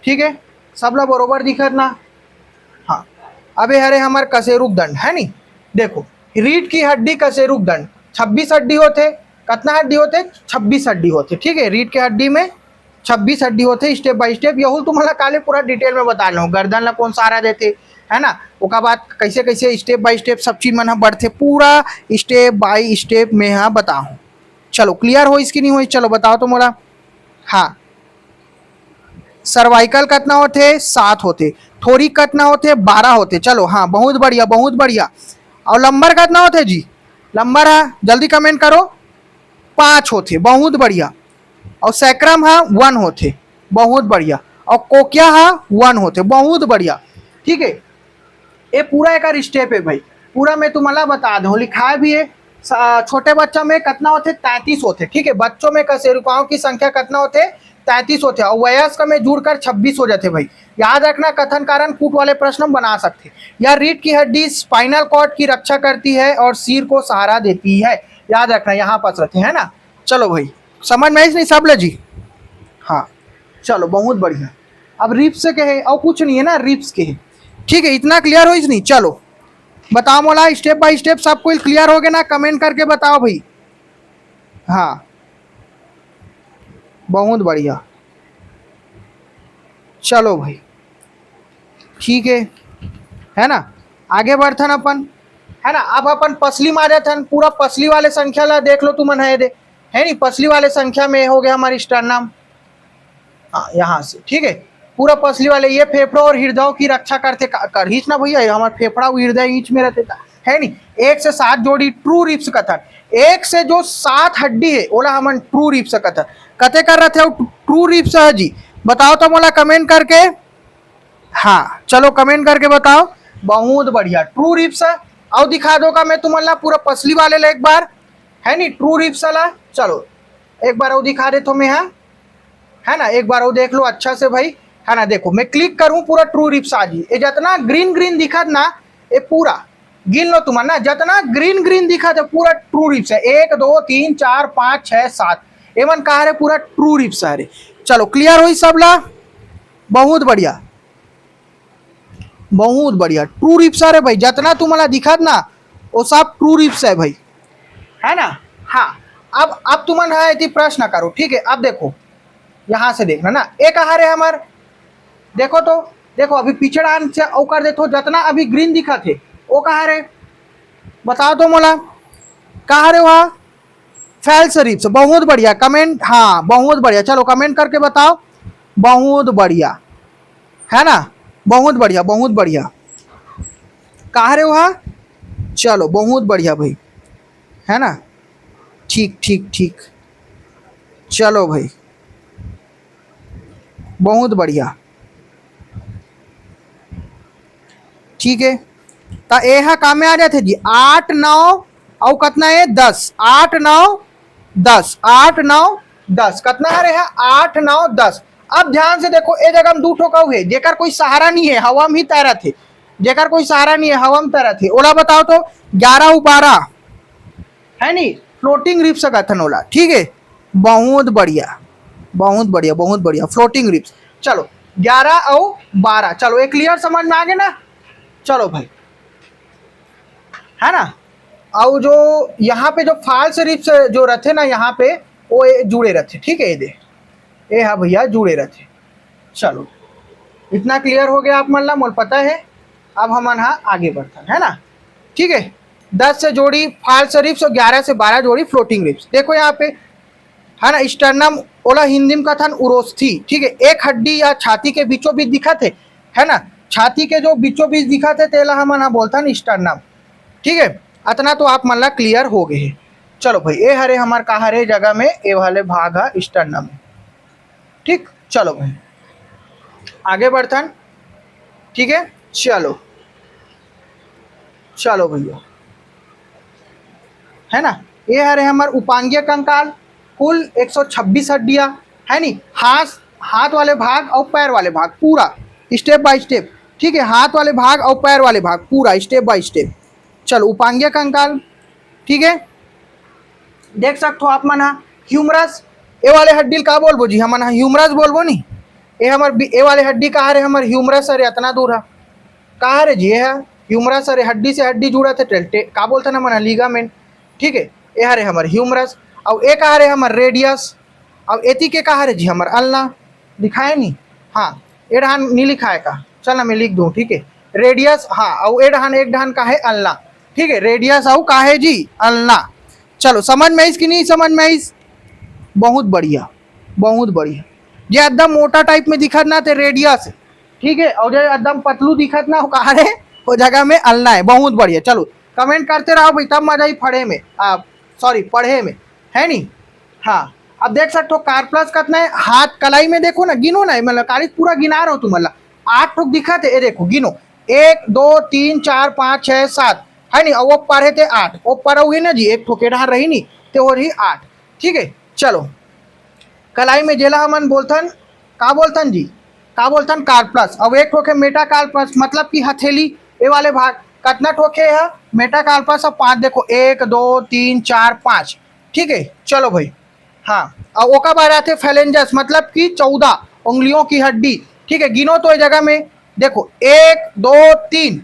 A: ठीक है, सब लोग बरोबर दिखत ना। हाँ अबे हरे हमार कशेरुक दंड है नी, देखो रीढ़ की हड्डी कशेरुक दंड 26 हड्डी होते, कितना हड्डी होते 26 हड्डी होते। ठीक है, रीढ़ के हड्डी में 26 हड्डी होते, स्टेप बाय स्टेप यहू तुम्हारा काले पूरा डिटेल में बता लो, गर्दन ला कौन सहारा देते है ना, उसका बाद कैसे कैसे स्टेप बाय स्टेप सब चीज मन बढ़ते, पूरा स्टेप बाय स्टेप में हाँ बताओ। चलो क्लियर हो इसकी नहीं हो, चलो बताओ तो मोला। हाँ सर्वाइकल कितना होते 7 होते, थोड़ी कितना होते 12 होते। चलो हाँ बहुत बढ़िया बहुत बढ़िया। और लंबर कितना होते जी, लंबर है जल्दी कमेंट करो 5 होते, बहुत बढ़िया। और सैक्रम है 1 होते, बहुत बढ़िया। और कोकिया है 1 होते, बहुत बढ़िया। ठीक है, ये पूरा एक स्टेप है भाई, पूरा मैं तुम्हारा बता दूं, लिखा भी है। छोटे बच्चों में कितना होते 33 होते। ठीक है, बच्चों में कशेरुकाओं की संख्या कितना होते 33 होते, और वयस्क में जुड़कर 26 हो जाते भाई। याद रखना, कथन कारण कूट वाले प्रश्न हम बना सकते। या रीढ़ की हड्डी स्पाइनल कॉर्ड की रक्षा करती है और सिर को सहारा देती है, याद रखना यहाँ पास रहते हैं ना। चलो भाई समझ में नहीं सब ले जी। हाँ चलो बहुत बढ़िया। अब रिप्स के है और कुछ नहीं है ना, रिप्स के है। ठीक है, इतना क्लियर हो नहीं? चलो बताओ मोला, स्टेप बाय स्टेप सब कुछ क्लियर हो गया ना? कमेंट करके बताओ भाई। हाँ बहुत बढ़िया। चलो भाई ठीक है ना? आगे बढ़थन अपन, है ना? अब अपन पसली मारे थन, पूरा पसली वाले संख्या ला देख लो तुमन है दे, है नी? पसली वाले संख्या में हो गया हमारी स्टर्नम। हाँ यहाँ से, ठीक है। पूरा पसली वाले ये फेफड़ों और हृदयों की रक्षा करते कर हीच ना भैया, हमारे फेफड़ा हृदय ईच में रहते था, है नी? 1 से 7 जोड़ी ट्रू रिप्स कथन, 1 से जो 7 हड्डी है ओला हमन ट्रू रिप्स कथन। कते कर रहे थे ट्रू रिप्स है जी? बताओ तो मोला कमेंट करके। हाँ चलो कमेंट करके बताओ। बहुत बढ़िया, ट्रू रिप्स है। और दिखा दो का मैं तुम्हारा पूरा पसली वाले ला एक बार, है नी? ट्रू रिप्स ला चलो एक बार और दिखा दे तो मैं, है ना? एक बार वो देख लो अच्छा से भाई, है ना? देखो मैं क्लिक करूं पूरा ट्रू रिप्स आ जी। ये जितना ग्रीन ग्रीन दिखत ना, ये पूरा गिन लो तुम ना, जितना ग्रीन ग्रीन दिखा था पूरा ट्रू रिप्स है। 1 2 3 4 5 6 7 एमन कहा रे पूरा ट्रू रिप्स है रे। चलो क्लियर हुई सब ला? बहुत बढ़िया बहुत बढ़िया। ट्रू रिप्स है रे भाई, जितना तुम्हारा दिखत ना वो सब ट्रू रिप्स है भाई, है ना? हाँ अब तुमन है यदि प्रश्न करो, ठीक है? अब देखो यहाँ से देखना ना, एक आहार है हमार, देखो तो देखो अभी पिछड़ा से ओ कर देखो, जितना अभी ग्रीन दिखा थे वो कहा रे? बताओ तो मोला कहा रे वहाँ? फैल्स रिप्स। बहुत बढ़िया कमेंट, हाँ बहुत बढ़िया। चलो कमेंट करके बताओ। बहुत बढ़िया, है ना? बहुत बढ़िया बहुत बढ़िया। कहा रे वहाँ? चलो बहुत बढ़िया भाई, है ना? ठीक ठीक ठीक। चलो भाई बहुत बढ़िया, ठीक है। तो यह काम में आ जाते जी 8 9 और कितना है 10, 8 9 10, 8 9 10 कितना आ रहे हैं? 8 9 10। अब ध्यान से देखो, ए जगह में 2 ठोका हुए जेकर कोई सहारा नहीं है, हवा में ही तैरा थे, जेकर कोई सहारा नहीं है हवा में तैरा थे, ओला बताओ तो 11 12 है नी? फ्लोटिंग रिप्स कथन ओला, ठीक है। बहुत बढ़िया बहुत बढ़िया बहुत बढ़िया, फ्लोटिंग रिप्स। चलो 11 और 12, चलो एक क्लियर समझ में आ गया ना? चलो भाई, है ना? और जो यहाँ पे जो फाल्स रिप्स जो रहते ना यहाँ पे, वो जुड़े रहते, ठीक है? ये दे ये हाँ भैया जुड़े रहते। चलो इतना क्लियर हो गया आप मतलब मोल पता है। अब हम यहाँ आगे बढ़ते है ना, ठीक है? 10 से जोड़ी फाल्स रिप्स और 11 से 12 जोड़ी फ्लोटिंग रिप्स। देखो यहाँ पे, है ना? स्टर्नम ओला हिंदी में कथन उरोस्थी, ठीक है? एक हड्डी या छाती के बीचों बीच दिखा थे, है ना? छाती के जो बीचों बीच दिखा थे तेला हम बोलता ना स्टर्नम, ठीक है? इतना तो आप मतलब क्लियर हो गए है। चलो भाई ये हरे हमार कहा हरे जगह में ये वाले भाग है स्टर्नम, ठीक। चलो भाई आगे बढ़तन, ठीक है? चलो चलो भैया, है ना? ये हरे हमार उपांगीय कंकाल, कुल 126 हड्डियां, है नी? हाथ वाले भाग और पैर वाले भाग पूरा स्टेप बाय स्टेप, ठीक है? हाथ वाले भाग और पैर वाले भाग पूरा स्टेप बाय स्टेप। चलो उपांगीय कंकाल, ठीक है? देख सकते हो आप मन ह्यूमरस, ए वाले हड्डी का बोलबो जी? हम ह्यूमरस बोलबो नी? ये हमार ए वाले हड्डी कहा रे? हमार ह्यूमरस अरे इतना दूर है कहा रे जी? है ह्यूमरस, अरे हड्डी से हड्डी जुड़ा थे का बोलते ना मन लीगामेंट, ठीक है? ये हरे हमार ह्यूमरस। और ए कहा रे हमार रेडियस। अब एती के कहा रे जी? हमार अल्ना दिखाए नहीं? हाँ ए डहान नहीं लिखाए का, चल ना मैं लिख दूँ, ठीक है? रेडियस, हाँ। और ए डहान एक डहान का है अल्ना, ठीक है? रेडियस और का है जी? अल्ना। चलो समझ में आइस कि नहीं समझ में आइस? बहुत बढ़िया बहुत बढ़िया। जो एकदम मोटा टाइप में दिखत ना तो रेडियस, ठीक है? और जो एकदम पतलू दिखत ना वो कहा रे? वो जगह में अल्ना है। बहुत बढ़िया। चलो कमेंट करते रहो भाई, तब मजा ही पढ़े में, सॉरी पढ़े में, है नी? हाँ अब देख सकते हो कार्पलस कितना है? हाथ कलाई में देखो ना, गिनो ना, मतलब कारिस पूरा गिना रहा हो तुम, मतलब 8 ठोक दिखत है, ये देखो गिनो 1 2 3 4 5 6 7, है नी? और वो पढ़े थे 8, वो पढ़ोगे ना जी एक ठोके ढार रही नी तो हो रही 8, ठीक है? चलो कलाई में जेला हमन बोलथन का बोलथन जी? का बोलथन? कार्पलस। अब एक ठोके मेटा कार्पलस, मतलब कि हथेली ये वाले भाग कितना ठोके है? मेटा कार्पलस। अब 5 देखो 1 2 3 4 5, ठीक है? चलो भाई हाँ। और ओका बाद आते फैलेंजस, मतलब कि 14, उंगलियों की हड्डी, ठीक है। गिनो तो इस जगह में देखो 1 2 3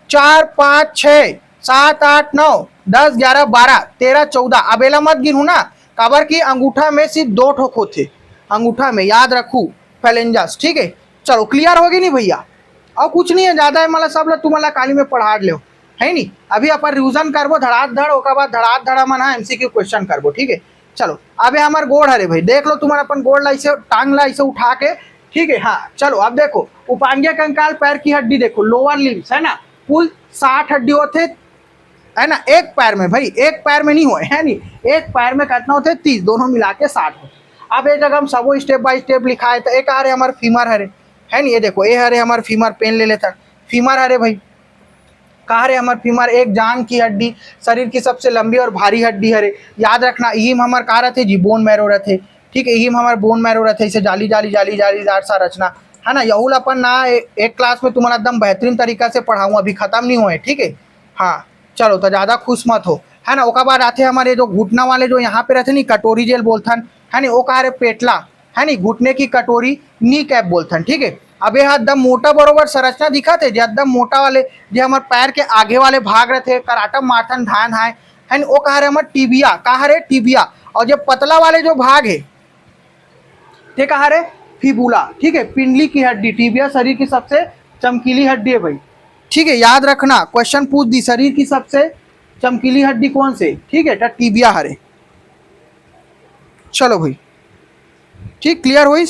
A: 4 5 6 7 8 9 10 11 12 13 14। अबेला मत गिनू ना, काबर की अंगूठा में सिर्फ 2 ठोक होते, अंगूठा में याद रखू फेलेंजस, ठीक है। चलो क्लियर होगी नहीं भैया, और कुछ नहीं है ज्यादा है, मतलब सब लोग तुम्हारा काली में पढ़ा लो है नहीं। अभी अपन रिविजन करबो धड़ात धड़, ओकर बाद धड़ात धड़ा मन एमसीक्यू क्वेश्चन करबो, ठीक है। चलो अबे हमार गोड़ हरे भाई, देख लो तुम्हारा अपन गोड़ ला इसे टांग ला इसे उठा के, ठीक है। हाँ चलो अब देखो उपांगे कंकाल पैर की हड्डी देखो, लोअर लिम्स है ना, कुल 60 हड्डी होते है ना एक पैर में, भाई एक पैर में नहीं हुए है नहीं, एक पैर में कितना होते 30, दोनों मिला के 60 होते। अब एक जगह हम सबो स्टेप बाय स्टेप लिखा है, तो एक आ रहे हमारे फीमर हरे है नहीं, ये देखो ये हरे हमारे फीमर, पेन ले लेता, फीमर हरे भाई, कहा रे हमारे फीमर एक जांग की हड्डी, शरीर की सबसे लंबी और भारी हड्डी हरे। याद रखना इहिम हमारे कहा रहते जी बोन मैरो रहते, ठीक है, इहिम हमारे बोन मैरो रहते, इसे जाली जाली जाली जालीदार सा रचना है ना। यहूल अपन ना एक क्लास में तुम्हारा एकदम बेहतरीन तरीका से पढ़ाऊँ, अभी खत्म नहीं हुए, ठीक है। हाँ चलो तो ज़्यादा खुश मत हो है ना। ओका बाद आते हमारे जो घुटना वाले जो यहाँ पे रहते नहीं, कटोरी जेल बोलथन है नहीं, वो कहा रे पेटला है नहीं, घुटने की कटोरी नी कैप बोलथन, ठीक है। अब यह एकदम मोटा बरोबर संरचना दिखा थे, जो एकदम मोटा वाले जो हमारे पैर के आगे वाले भाग रहे थे, कराटम मारथन धान है वो कहा रहे हमारे टिबिया, कहा रे टिबिया। और जो पतला वाले जो भाग है ते कहा रे फिबुला, ठीक है, पिंडली की हड्डी। टिबिया शरीर की सबसे चमकीली हड्डी है भाई, ठीक है। याद रखना क्वेश्चन पूछ दी, शरीर की सबसे चमकीली हड्डी कौन से, ठीक है, टिबिया हरे। चलो भाई ठीक, क्लियर हुई,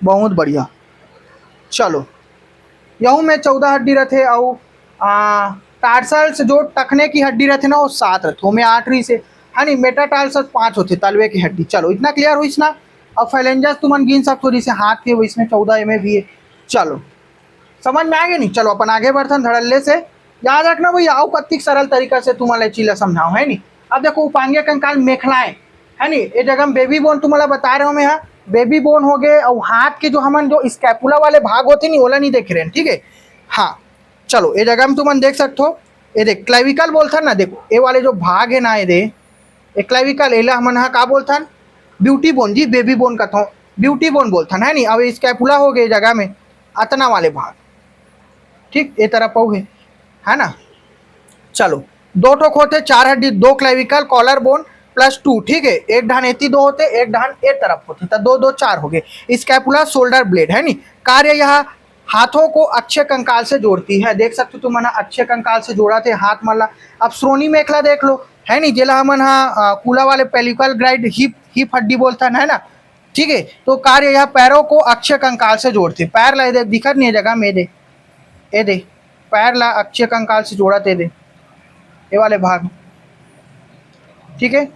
A: बहुत बढ़िया। चलो यहूँ में 14 हड्डी रहते, और टार्सल्स जो टखने की हड्डी रहते ना वो 7 रहते, में 8 रही से है नहीं, मेटाटार्सल्स 5 होते तलवे की हड्डी। चलो इतना क्लियर हुई ना। अब फेलेंजस तुम गिन सकते हो, जैसे हाथ के इसमें 14 में भी है। चलो समझ में आ गए नहीं, चलो अपन आगे बढ़थन धड़ल्ले से। याद रखना भाई आओ कत्तिक सरल तरीका से तुम्हारा चीज़ समझाओ है नहीं। अब देखो उपांगे कंकाल मेखलाएं है नहीं, ये जगह हम बेबी बोन तुम्हारा बता रहे हो मैं, यहाँ बेबी बोन हो गए, और हाथ के जो हमन जो स्कैपुला वाले भाग होते नहीं ओला नहीं देख रहे हैं, ठीक है। हाँ चलो ये जगह में तुम देख सकते हो, ये देख क्लेविकल बोलता ना, देखो ये वाले जो भाग है ना ये क्लेविकल, एला हमन हाँ का बोलता ब्यूटी बोन जी, बेबी बोन का था ब्यूटी बोन बोलता है नहीं। अब स्कैपुला हो गए जगह में अतना वाले भाग, ठीक ये तरह पाओ है ना। चलो 2 ठोक होते 4 हड्डी, 2 क्लेविकल कॉलर बोन +2, ठीक है। एक ढान एती 2 होते, एक ढान एक तरफ होते, तो 2 2 4 हो गए। स्कैपुला शोल्डर ब्लेड है नहीं, कार्य यह हाथों को अक्षय कंकाल से जोड़ती है। देख सकते हो तुम अक्षय कंकाल से जोड़ा थे हाथ मल्ला। अब श्रोणी मेखला देख लो है नहीं, जेला हमन कूला वाले पेलिकल ग्राइड हिप हड्डी बोलता है ना, ठीक है। तो कार्य यह पैरों को अक्षय कंकाल से जोड़ते, पैर ला दे दिखत नहीं है जगह में, दे ए दे पैर ला अक्षय कंकाल से जोड़ा दे ये वाले भाग, ठीक है।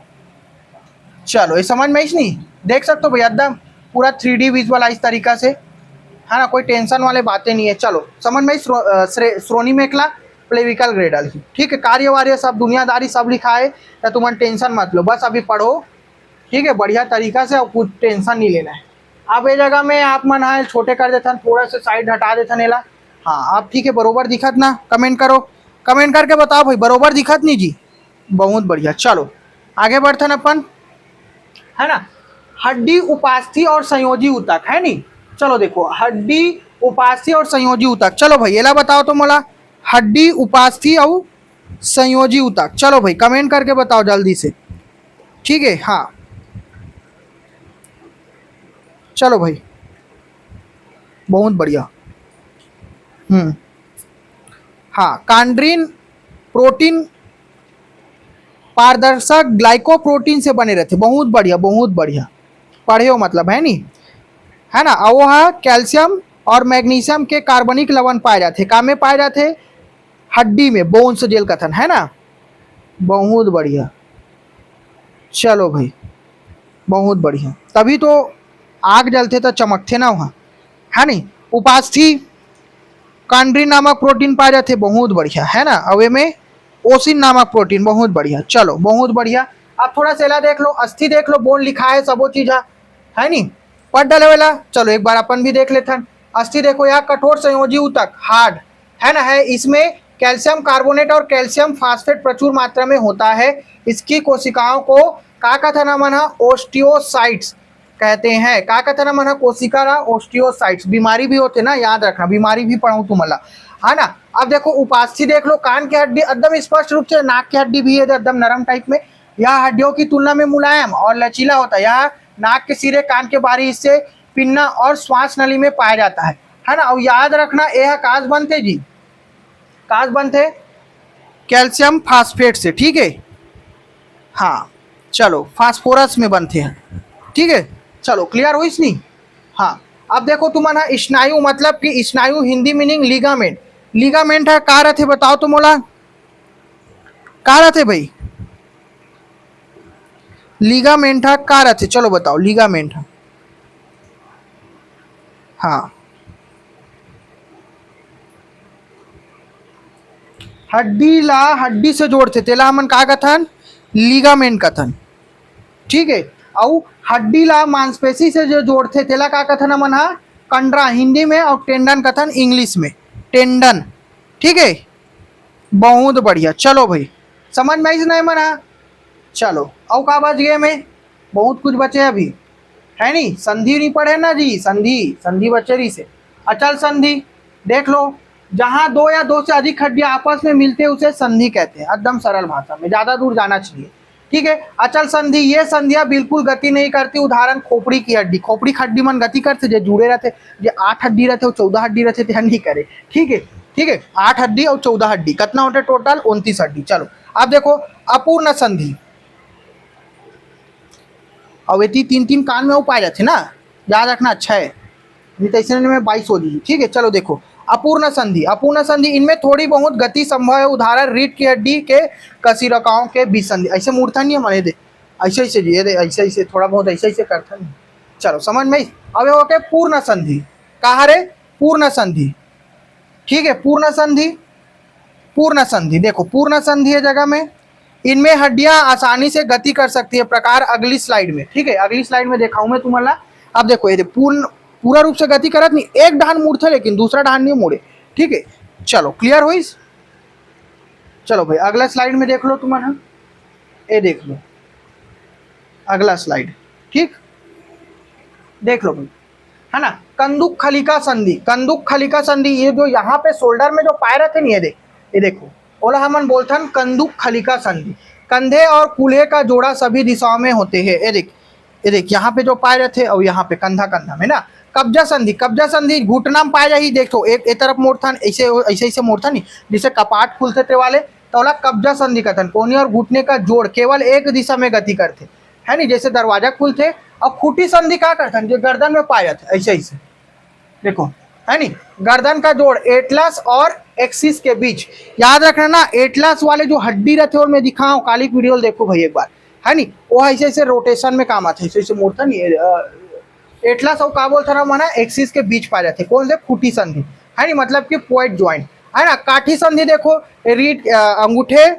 A: चलो ये समझ में नहीं, देख सकते हो भैया एकदम पूरा 3D विजुअलाइज तरीका से है ना, कोई टेंशन वाले बातें नहीं है। चलो समझ में श्रोणी मेखला प्लेविकल ग्रेडल, ठीक है। कार्य वार्य सब दुनियादारी सब लिखा है, तो तुम टेंशन मत लो, बस अभी पढ़ो, ठीक है, बढ़िया तरीका से, और कुछ टेंशन नहीं लेना है। अब ये जगह में आप मन है छोटे कर देथन, थोड़ा सा साइड हटा देथन एला। हाँ आप ठीक है, बरोबर दिखत ना, कमेंट करो, कमेंट करके बताओ भाई बरोबर दिखत नहीं जी, बहुत बढ़िया। चलो आगे बढ़थन अपन है ना, हड्डी उपास्थि और संयोजी ऊतक है नहीं। चलो देखो हड्डी उपास्थि और संयोजी ऊतक, चलो भाई एला बताओ तो मोला हड्डी उपास्थि और संयोजी ऊतक, चलो भाई कमेंट करके बताओ जल्दी से, ठीक है। हाँ चलो भाई बहुत बढ़िया। हाँ कांड्रीन प्रोटीन पारदर्शक ग्लाइकोप्रोटीन से बने रहते, बहुत बढ़िया बहुत बढ़िया पढ़े हो मतलब है नहीं, है ना। और वह कैल्शियम और मैग्नीशियम के कार्बनिक लवण पाए जाते, कहाँ में पाए जाते, हड्डी में, बोन्स जेल कथन है ना, बहुत बढ़िया। चलो भाई बहुत बढ़िया, तभी तो आग जलते तो चमकते ना वहाँ है नहीं। उपास्थि कांड्रीन नामक प्रोटीन पाए जाते, बहुत बढ़िया है ना। अवे में ओसिन नामक प्रोटीन, बहुत बढ़िया। चलो बहुत बढ़िया। अब थोड़ा सेला देख लो, अस्थि देख लो, बोन लिखा है सबो चीज है नहीं, पढ़ डाले वाला। चलो एक बार अपन भी देख लेते हैं। अस्थि देखो यहाँ कठोर संयोजी ऊतक हार्ड है ना, है इसमें कैल्शियम कार्बोनेट और कैल्शियम फास्फेट प्रचुर मात्रा में होता है। इसकी कोशिकाओं को का था ना मन ओस्टियोसाइट्स कहते हैं? का कहते ना मन कोशिका ओस्टियोसाइट्स, बीमारी भी होते ना, याद रखना, बीमारी भी पढ़ाऊं तुम्हारा, है ना। अब देखो उपास्थि देख लो, कान की हड्डी एकदम स्पष्ट रूप से, नाक की हड्डी भी है एकदम नरम टाइप में, यह हड्डियों की तुलना में मुलायम और लचीला होता है। यह नाक के सिरे, कान के बाहरी हिस्से, पिन्ना और श्वास नली में पाया जाता है ना। और याद रखना यह काज बनते जी, काज बनते कैल्शियम फास्फेट से, ठीक है। हाँ चलो, फास्फोरस में बनते हैं, ठीक है। चलो क्लियर हुई नहीं? हाँ अब देखो तुम्हारा स्नायु, मतलब कि स्नायु हिंदी मीनिंग लिगामेंट, लिगामेंट है का रहते बताओ तो मोला, का रहते भाई? लिगामेंट है का रहते, चलो बताओ लिगामेंट है। हाँ हड्डी ला हड्डी से जोड़ते तेला हमन का कथन? लिगामेंट कथन, ठीक है। और हड्डी ला मांसपेशी से जो जोड़ते तेला का कथन हमन हा? कंडरा हिंदी में, और टेंडन कथन इंग्लिश में, टेंडन, ठीक है। बहुत बढ़िया, चलो भाई समझ में आई नहीं मना? चलो और का बच गए में, बहुत कुछ बचे अभी, है नहीं? संधि नहीं पढ़े ना जी, संधि, संधि बचे रही से। अचल संधि देख लो, जहां दो या दो से अधिक हड्डियां आपस में मिलते हैं उसे संधि कहते हैं, एकदम सरल भाषा में, ज्यादा दूर जाना चाहिए, ठीक है। अचल संधि, ये संधियां बिल्कुल गति नहीं करती। उदाहरण खोपड़ी की हड्डी, खोपड़ी की हड्डी मन गति करते, जो जुड़े रहते, जो 8 हड्डी रहते, 14 हड्डी रहते, ध्यान नहीं करे, ठीक है, ठीक है। 8 हड्डी और 14 हड्डी, कितना होता है टोटल? 29 हड्डी। चलो अब देखो अपूर्ण संधि, और ये तीन तीन कान में वो पाए जाते ना, याद रखना, अच्छा है, नहीं तो ऐसे में 22 हो जाएगी, ठीक है। चलो देखो अपूर्ण संधि, अपूर्ण संधि, इनमें थोड़ी बहुत गति संभव है। उदाहरण रीढ़ की हड्डी के कशिकाओं के बीच संधि, ऐसे मूर्ता नहीं हमारे दे, ऐसे ऐसे जी दे, ऐसे ऐसे थोड़ा बहुत ऐसे ऐसे करता नहीं। चलो समझ में? अब हो गया पूर्ण संधि, कहा रे? पूर्ण संधि, ठीक है। पूर्ण संधि, पूर्ण संधि देखो, पूर्ण संधि है जगह में, इनमें हड्डियां आसानी से गति कर सकती है, प्रकार अगली स्लाइड में, ठीक है। अगली स्लाइड में दिखाऊं मैं तुम्हारा। अब देखो ये पूर्ण, पूरा रूप से गति करत नहीं, एक डान मुड़ते लेकिन दूसरा डान नहीं मुड़े, ठीक है। चलो क्लियर हुई? चलो भाई अगला स्लाइड में देख लो तुम्हारा, ये देख लो अगला स्लाइड, ठीक, देख लो भाई, है ना। कंदुक खलिका संधि, कंदुक खलिका संधि, ये जो यहाँ पे शोल्डर में जो पाए रहते नहीं, ये देखो, ओला हमन बोलथन कंदुक खलिका संधि। कंधे और कूल्हे का जोड़ा सभी दिशाओं में होते हैं, ये देख, ये देख, यहाँ पे जो पाए रहते और यहाँ पे कंधा कंधा में ना। कब्जा संधि, कब्जा संधि घुटना में पाए जाही, देखो एक तरफ मोड़थन, ऐसे ऐसे ऐसे मोड़थन नहीं, जिसे कपाट खुलते थे वाले, तो ओला कब्जा संधि कथन। कोहनी और घुटने का जोड़ केवल एक दिशा में गति करते, है नहीं, जैसे दरवाजा खुलते। और खूटी संधि का करथन, जो गर्दन में पाए जाते, ऐसे ऐसे देखो, है नहीं, गर्दन का जोड़ एटलस और एक्सिस के बीच। याद रखना ना, एटलस वाले जो हड्डी रहते और मैं दिखाऊं, काली वीडियो देखो भाई एक बार, है नहीं, वो ऐसे ऐसे रोटेशन में काम आते हैं, ऐसे ऐसे मोड़ता नहीं, एटलस और का बोलता ना माना, एक्सिस के बीच पाए जाते, कौन से? खूटी संधि, है नहीं, मतलब कि पॉइंट ज्वाइंट, है ना। काठी संधि देखो, रीढ़ अंगूठे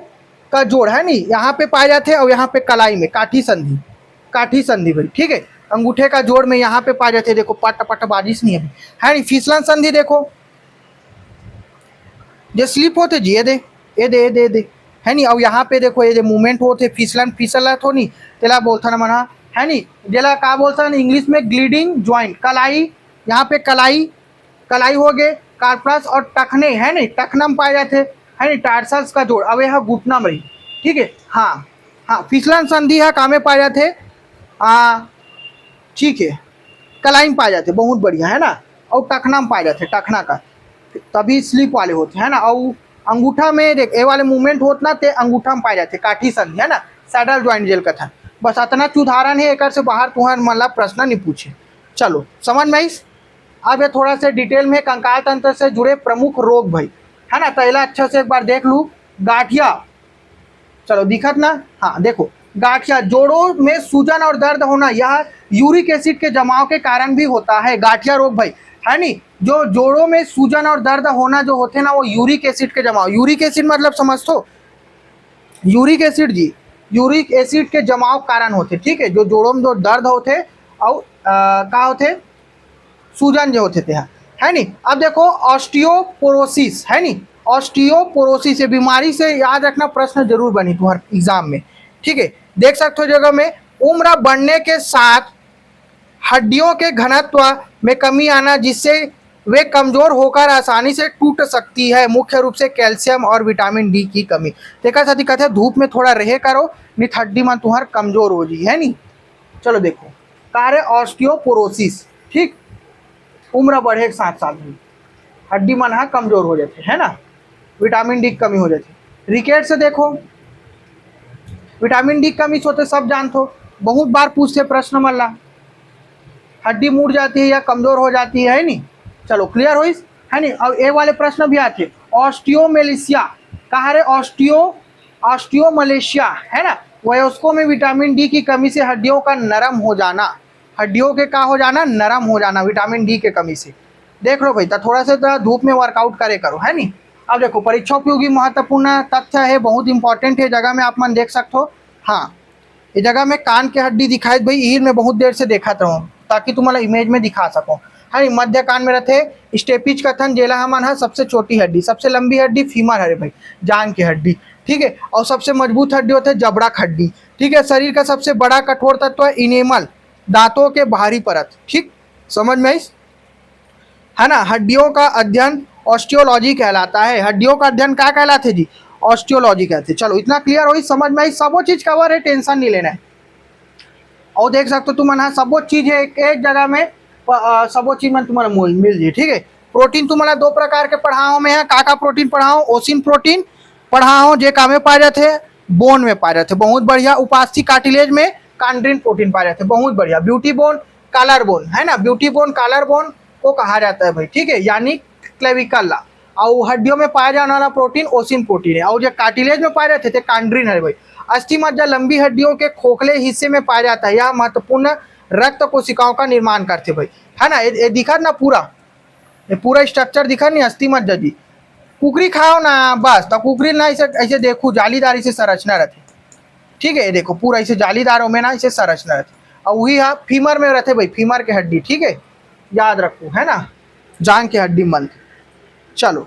A: का जोड़, है नहीं, यहाँ पे पाए जाते और यहाँ पे कलाई में, काठी संधि, काठी संधि भाई, ठीक है। अंगूठे का जोड़ में यहाँ पे पाए जाते, देखो पट पट बारिश नहीं है नहीं। फिसलन संधि देखो, जो स्लिप होते जी, ये दे, ये दे, ये दे, दे, है नहीं। और यहाँ पे देखो ये जो मूवमेंट होते, फिसलन फिसला तो नहीं, तेला बोलता ना मना, है नहीं, जेला का बोलता ना इंग्लिश में ग्लीडिंग ज्वाइंट। कलाई, यहाँ पे कलाई, कलाई हो गए, कार्पस और टखने, है नहीं, टखना में पाए जाते, है नहीं, टार्सल्स का जोड़, अब यह घुटना में, ठीक है। हाँ हाँ, फिसलन संधि है का में पाए जाते, ठीक है, कलाई में पाए जाते, बहुत बढ़िया, है ना। और टखना में पाए जाते, टखना का, तभी स्लिप वाले होते हैं ना। और अंगूठा में देख, ये वाले मूवमेंट होता ना, ते अंगूठा में पाए जाते, काठी संधि, है ना, सैडल ज्वाइंट जेल का था। बस इतना उदाहरण है, एक से बाहर तुम्हारा मतलब प्रश्न नहीं पूछे। चलो समझ में आई? अब ये थोड़ा सा डिटेल में कंकाल तंत्र से जुड़े प्रमुख रोग भाई, है ना, पहला अच्छा से एक बार देख लूँ। गाठिया, चलो दिखत ना, हाँ देखो, गाठिया, जोड़ों में सूजन और दर्द होना, यह यूरिक एसिड के जमाव के कारण भी होता है। गाठिया रोग भाई, है नहीं, जो जोड़ों में सूजन और दर्द होना जो होते ना, वो यूरिक एसिड के जमाव, यूरिक एसिड मतलब समझ तो, यूरिक एसिड जी, यूरिक एसिड के जमाव कारण होते, ठीक है। जो जोड़ों में जो दर्द होते और का होते, सूजन जो होते थे, है नहीं। अब देखो ऑस्टियोपोरोसिस, है नहीं, ऑस्टियोपोरोसिस ये बीमारी से याद रखना, प्रश्न जरूर बनी तुम्हारे एग्जाम में, ठीक है। देख सकते हो जगह में, उम्र बढ़ने के साथ हड्डियों के घनत्व में कमी आना जिससे वे कमजोर होकर आसानी से टूट सकती है, मुख्य रूप से कैल्शियम और विटामिन डी की कमी। देखा साथी कहते हैं धूप में थोड़ा रहे करो नहीं हड्डी मन तुम्हार कमजोर हो जी है नी। चलो देखो कार्य ऑस्टियोपोरोसिस, ठीक, उम्र बढ़े के साथ साथ भी हड्डी मन हा कमजोर हो जाते है ना, विटामिन डी की कमी हो जाती। रिकेट से देखो विटामिन डी की कमी होते सब जानते हो, बहुत बार पूछते प्रश्न मन ला, हड्डी मुड़ जाती है या कमजोर हो जाती है नी। चलो क्लियर होइस है नी। अब ए वाले प्रश्न भी आते ऑस्टियोमेलेशिया, कहा रे ऑस्टियोमलेशिया है ना, वयस्कों में विटामिन डी की कमी से हड्डियों का नरम हो जाना, हड्डियों के का हो जाना, नरम हो जाना विटामिन डी के कमी से। देख लो भाई, तो थोड़ा सा तो धूप में वर्कआउट करे करो है नी। अब देखो परीक्षा उपयोगी महत्वपूर्ण तथ्य है, बहुत इंपॉर्टेंट है, जगह में आप मन देख सकते हो। हाँ ये जगह में कान के हड्डी दिखाई भाई, ईर में बहुत देर से देखा था ताकि तुम्हारा इमेज में दिखा सको है। मध्य कान में रहते स्टेपिज कथन जेला हमन है सबसे छोटी हड्डी, सबसे लंबी हड्डी फीमर है भाई, जांग की हड्डी, ठीक है। और सबसे मजबूत हड्डी होते है जबड़ा हड्डी, ठीक है। शरीर का सबसे बड़ा कठोर तत्व है इनेमल, दांतों के बाहरी परत, ठीक, समझ में आई है ना। हड्डियों का अध्ययन ऑस्टियोलॉजी कहलाता है, हड्डियों का अध्ययन क्या कहलाते जी, ऑस्टियोलॉजी कहते हैं। चलो इतना क्लियर हो, समझ में आई, सबो चीज कवर है, टेंशन नहीं लेना है। और देख सकते हो तुम ना सबो चीज है एक जगह में, सबो चीज में तुम्हारा मिल जाए, ठीक है। प्रोटीन तुम्हारा दो प्रकार के पढ़ाओ में है, का प्रोटीन पढ़ाओ, ओसिन प्रोटीन पढ़ाओ जे का में पाए जाते हैं, बोन में पाए जाते हैं, बहुत बढ़िया। उपास्थि कार्टिलेज में कांड्रिन प्रोटीन पाए जाते हैं, बहुत बढ़िया। ब्यूटी बोन कॉलर बोन है ना, ब्यूटी बोन कॉलर बोन को कहा जाता है भाई, ठीक है, यानी क्लेविकल्ला। और हड्डियों में पाया जाने वाला प्रोटीन ओसिन प्रोटीन है, और जो कार्टिलेज में पाए जाते थे कांड्रिन है भाई। अस्थि मज्जा लंबी हड्डियों के खोखले हिस्से में पाया जाता है, यह महत्वपूर्ण रक्त कोशिकाओं का निर्माण करते भाई, है ना। ये दिखा ना पूरा, ये पूरा स्ट्रक्चर दिखा नहीं अस्थि मज्जा जी। कुकरी खाओ ना बस, तो कुकरी ना ऐसे ऐसे देखो जालीदार इसे संरचना रहती, ठीक है। ये देखो पूरा ऐसे जालीदारों में ना इसे संरचना रहती, और वही आप फीमर में रहते भाई, फीमर के हड्डी, ठीक है, याद रखो है ना, जांग की हड्डी मन। चलो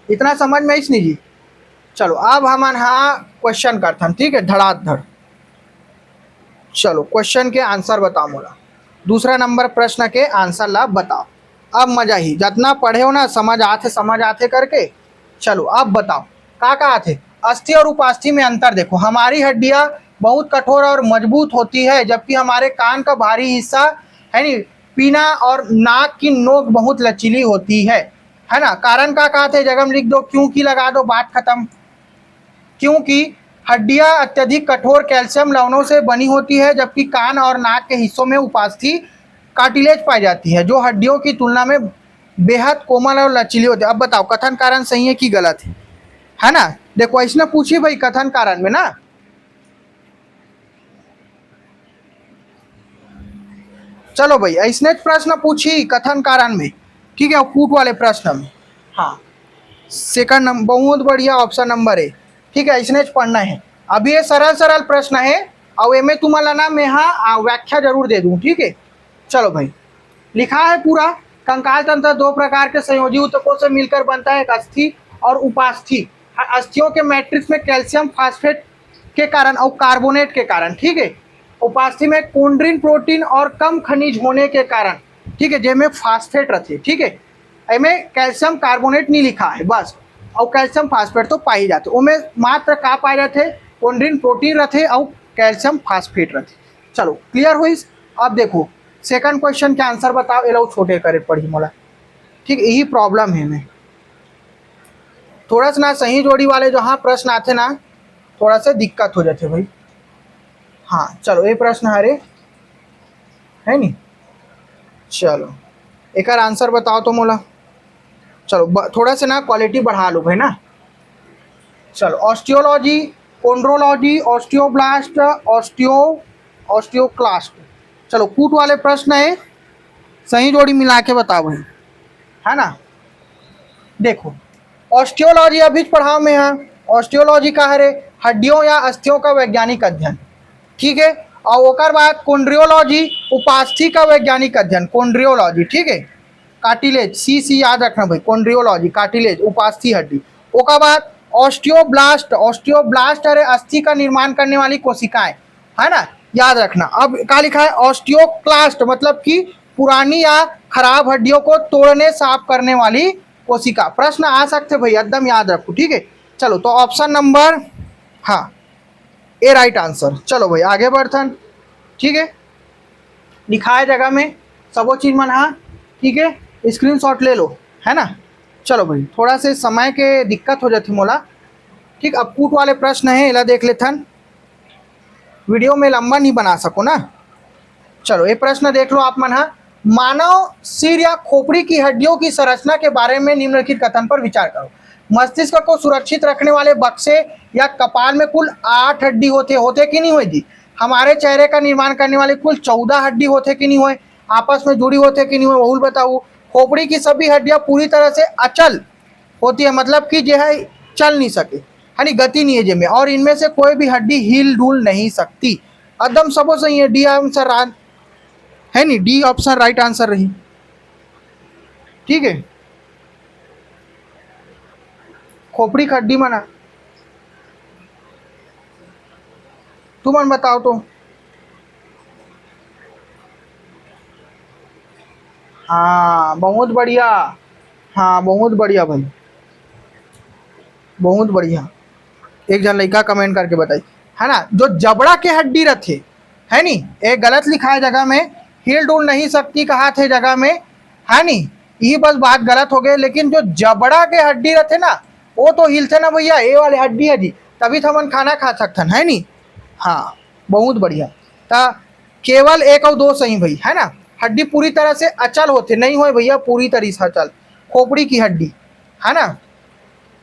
A: इतना समझ में इस नहीं जी। चलो अब हम हाँ क्वेश्चन करते, ठीक है, धड़ाधड़। चलो क्वेश्चन के आंसर बताओ मोला, दूसरा नंबर प्रश्न के आंसर ला बताओ। अब मजा ही जितना पढ़े हो ना समझ आते करके। चलो अब बताओ का आते। अस्थि और उपास्थि में अंतर देखो, हमारी हड्डियां बहुत कठोर और मजबूत होती है, जबकि हमारे कान का भारी हिस्सा है नी, पीना और नाक की नोक बहुत लचीली होती है ना। कारण का थे जगह में लिख दो, क्योंकि लगा दो, बात खत्म। क्योंकि हड्डियां अत्यधिक कठोर कैल्शियम लवणों से बनी होती है, जबकि कान और नाक के हिस्सों में उपास्थि कार्टिलेज पाई जाती है, जो हड्डियों की तुलना में बेहद कोमल और लचीली होती है। अब बताओ कथन कारण सही है कि गलत है ना। देखो इसने पूछी भाई कथन कारण में ना, चलो भाई इसने प्रश्न पूछी कथन कारण में, ठीक है, कूट वाले प्रश्न में। हाँ सेकंड नंबर बहुत बढ़िया ऑप्शन नंबर है, ठीक है, इसने पढ़ना है। अभी ये सरल प्रश्न है, और में तुम्हारा ना मैं हाँ व्याख्या जरूर दे दूँ, ठीक है। चलो भाई लिखा है पूरा, कंकाल तंत्र दो प्रकार के संयोजी ऊतकों से मिलकर बनता है, एक अस्थि और उपास्थि। अस्थियों के मैट्रिक्स में कैल्शियम फास्फेट के कारण और कार्बोनेट के कारण, ठीक है। उपास्थि में कोंड्रिन प्रोटीन और कम खनिज होने के कारण, ठीक है, जिसमें फास्फेट रहते, ठीक है। इनमें कैल्शियम कार्बोनेट नहीं लिखा है बस, और कैल्शियम फास्फेट तो पाई जाते, उनमें मात्र का पाए जाते, कोंड्रिन प्रोटीन रहते और कैल्शियम फास्फेट रहते। चलो क्लियर हुई। अब देखो सेकंड क्वेश्चन के आंसर बताओ, ये लोग छोटे करे पढ़ी मोला, ठीक, यही प्रॉब्लम है। मैं थोड़ा सा ना सही जोड़ी वाले जो हाँ प्रश्न आते ना, थोड़ा सा दिक्कत हो जाते भाई। हाँ चलो ये प्रश्न हरे है नी। चलो एक आंसर बताओ तो मोला। चलो थोड़ा सा ना क्वालिटी बढ़ा लो भाई ना। चलो ऑस्टियोलॉजी, कोंड्रोलॉजी, ऑस्टियोब्लास्ट, ऑस्टियोक्लास्ट। चलो कूट वाले प्रश्न है, सही जोड़ी मिला के बताओ भाई, है ना। देखो ऑस्टियोलॉजी अभी पढ़ाओ में है, ऑस्टियोलॉजी का है हड्डियों या अस्थियों का वैज्ञानिक अध्ययन, ठीक है। और ओकर बाद कोंड्रियोलॉजी उपास्थि का वैज्ञानिक अध्ययन, कोंड्रियोलॉजी, ठीक है, कार्टिलेज, सी याद रखना भाई, कोंड्रियोलॉजी कार्टिलेज उपास्थि हड्डी। ओकर बाद ऑस्टियोब्लास्ट, ऑस्टियोब्लास्ट अरे अस्थि का निर्माण करने वाली कोशिकाएं, है ना, याद रखना। अब क्या लिखा है, ऑस्टियोक्लास्ट मतलब कि पुरानी या खराब हड्डियों को तोड़ने साफ करने वाली कोशिका। प्रश्न आ सकते भाई, एकदम याद रखो, ठीक है। चलो तो ऑप्शन नंबर, हाँ, ए राइट आंसर। चलो भाई आगे बढ़थन, ठीक है। लिखा है जगह में सबो चीज मन, हाँ ठीक है, स्क्रीनशॉट ले लो, है ना। चलो भाई थोड़ा से समय के दिक्कत हो जाती मोला, ठीक। अब कूट वाले प्रश्न है, इला देख लेथन, वीडियो में लंबा नहीं बना सको ना। चलो ये प्रश्न देख लो आप मन, हाँ। मानव सिर या खोपड़ी की हड्डियों की संरचना के बारे में निम्नलिखित कथन पर विचार करो। मस्तिष्क को सुरक्षित रखने वाले बक्से या कपाल में कुल 8 हड्डी होते कि नहीं हुए जी। हमारे चेहरे का निर्माण करने वाले कुल 14 हड्डी होते कि नहीं हुए, आपस में जुड़ी होते कि नहीं हुए, वही बताओ। खोपड़ी की सभी हड्डियां पूरी तरह से अचल होती है, मतलब कि जो है चल नहीं सके, यानी गति नहीं है जिनमें, और इनमें से कोई भी हड्डी हिल डुल नहीं सकती। एकदम सबो सही है, डी आंसर है नहीं, डी ऑप्शन राइट आंसर रही, ठीक है। खोपड़ी का हड्डी मना, तू मन बताओ तो। हाँ बहुत बढ़िया, हाँ बहुत बढ़िया भाई, बहुत बढ़िया। एक जन लड़का कमेंट करके बताई, है ना, जो जबड़ा के हड्डी रथे, है नी, एक गलत लिखा है जगह में, हिल डुल नहीं सकती कहा थे जगह में, है नी, यही बस बात गलत हो गई। लेकिन जो जबड़ा के हड्डी रहते ना, वो तो हिलते ना भैया, ये वाले हड्डी है जी, तभी तो हम खाना खा सकते है नी। हाँ बहुत बढ़िया। तो केवल एक और दो सही भाई, है ना। हड्डी पूरी तरह से अचल होते नहीं हो भैया, पूरी तरह से अचल खोपड़ी की हड्डी, है ना।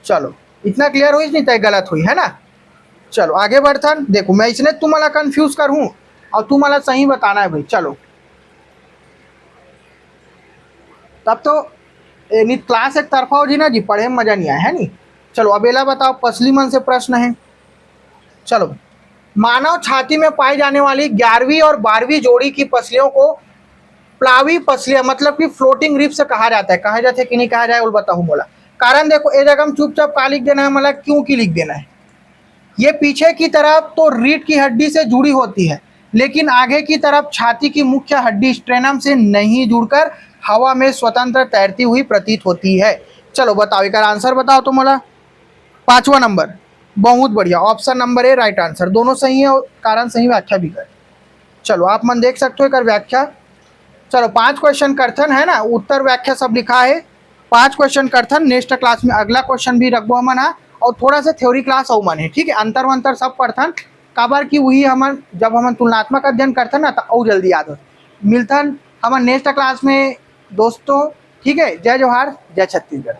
A: चलो इतना क्लियर हुई, नहीं तय गलत हुई, है ना। चलो आगे बढ़थन, देखो मैं इसने तुम्हारा कंफ्यूज कर हूँ और तुम्हारा सही बताना है भाई। चलो तब तो क्लास एक तरफा हो जी ना जी, पढ़े में मजा नहीं आया, है नी। चलो अबेला बताओ, पसली मन से प्रश्न है। चलो, मानव छाती में पाई जाने वाली 11वीं और 12वीं जोड़ी की पसलियों को प्लावी पसलियां मतलब कि फ्लोटिंग रिब्स से कहा जाता है, कहा जाता है कि नहीं कहा जाए, वो बताऊं बोला। कारण देखो ये जगह हम चुपचाप का लिख देना है, मतलब क्यों की लिख देना है। ये पीछे की तरफ तो रीढ़ की हड्डी से जुड़ी होती है, लेकिन आगे की तरफ छाती की मुख्य हड्डी स्ट्रेनम से नहीं जुड़कर हवा में स्वतंत्र तैरती हुई प्रतीत होती है। चलो बताओ, एक आंसर बताओ तो मोला। 5वां नंबर, बहुत बढ़िया, option number A right answer. दोनों सही है और कारण सही, व्याख्या भी कर। चलो आप मन देख सकते हो एक व्याख्या। चलो 5 क्वेश्चन करथन, है ना, उत्तर व्याख्या सब लिखा है। 5 क्वेश्चन करथन, नेक्स्ट क्लास में अगला क्वेश्चन भी रखबो हमन है, और थोड़ा सा थ्योरी क्लास हो मन है, ठीक है। अंतर वंतर सब पढ़थन, काबर की वही हमन जब हमन तुलनात्मक अध्ययन करथन ना, तो और जल्दी याद हो मिलथन हमन नेक्स्ट क्लास में दोस्तों, ठीक है। जय जोहार, जय छत्तीसगढ़।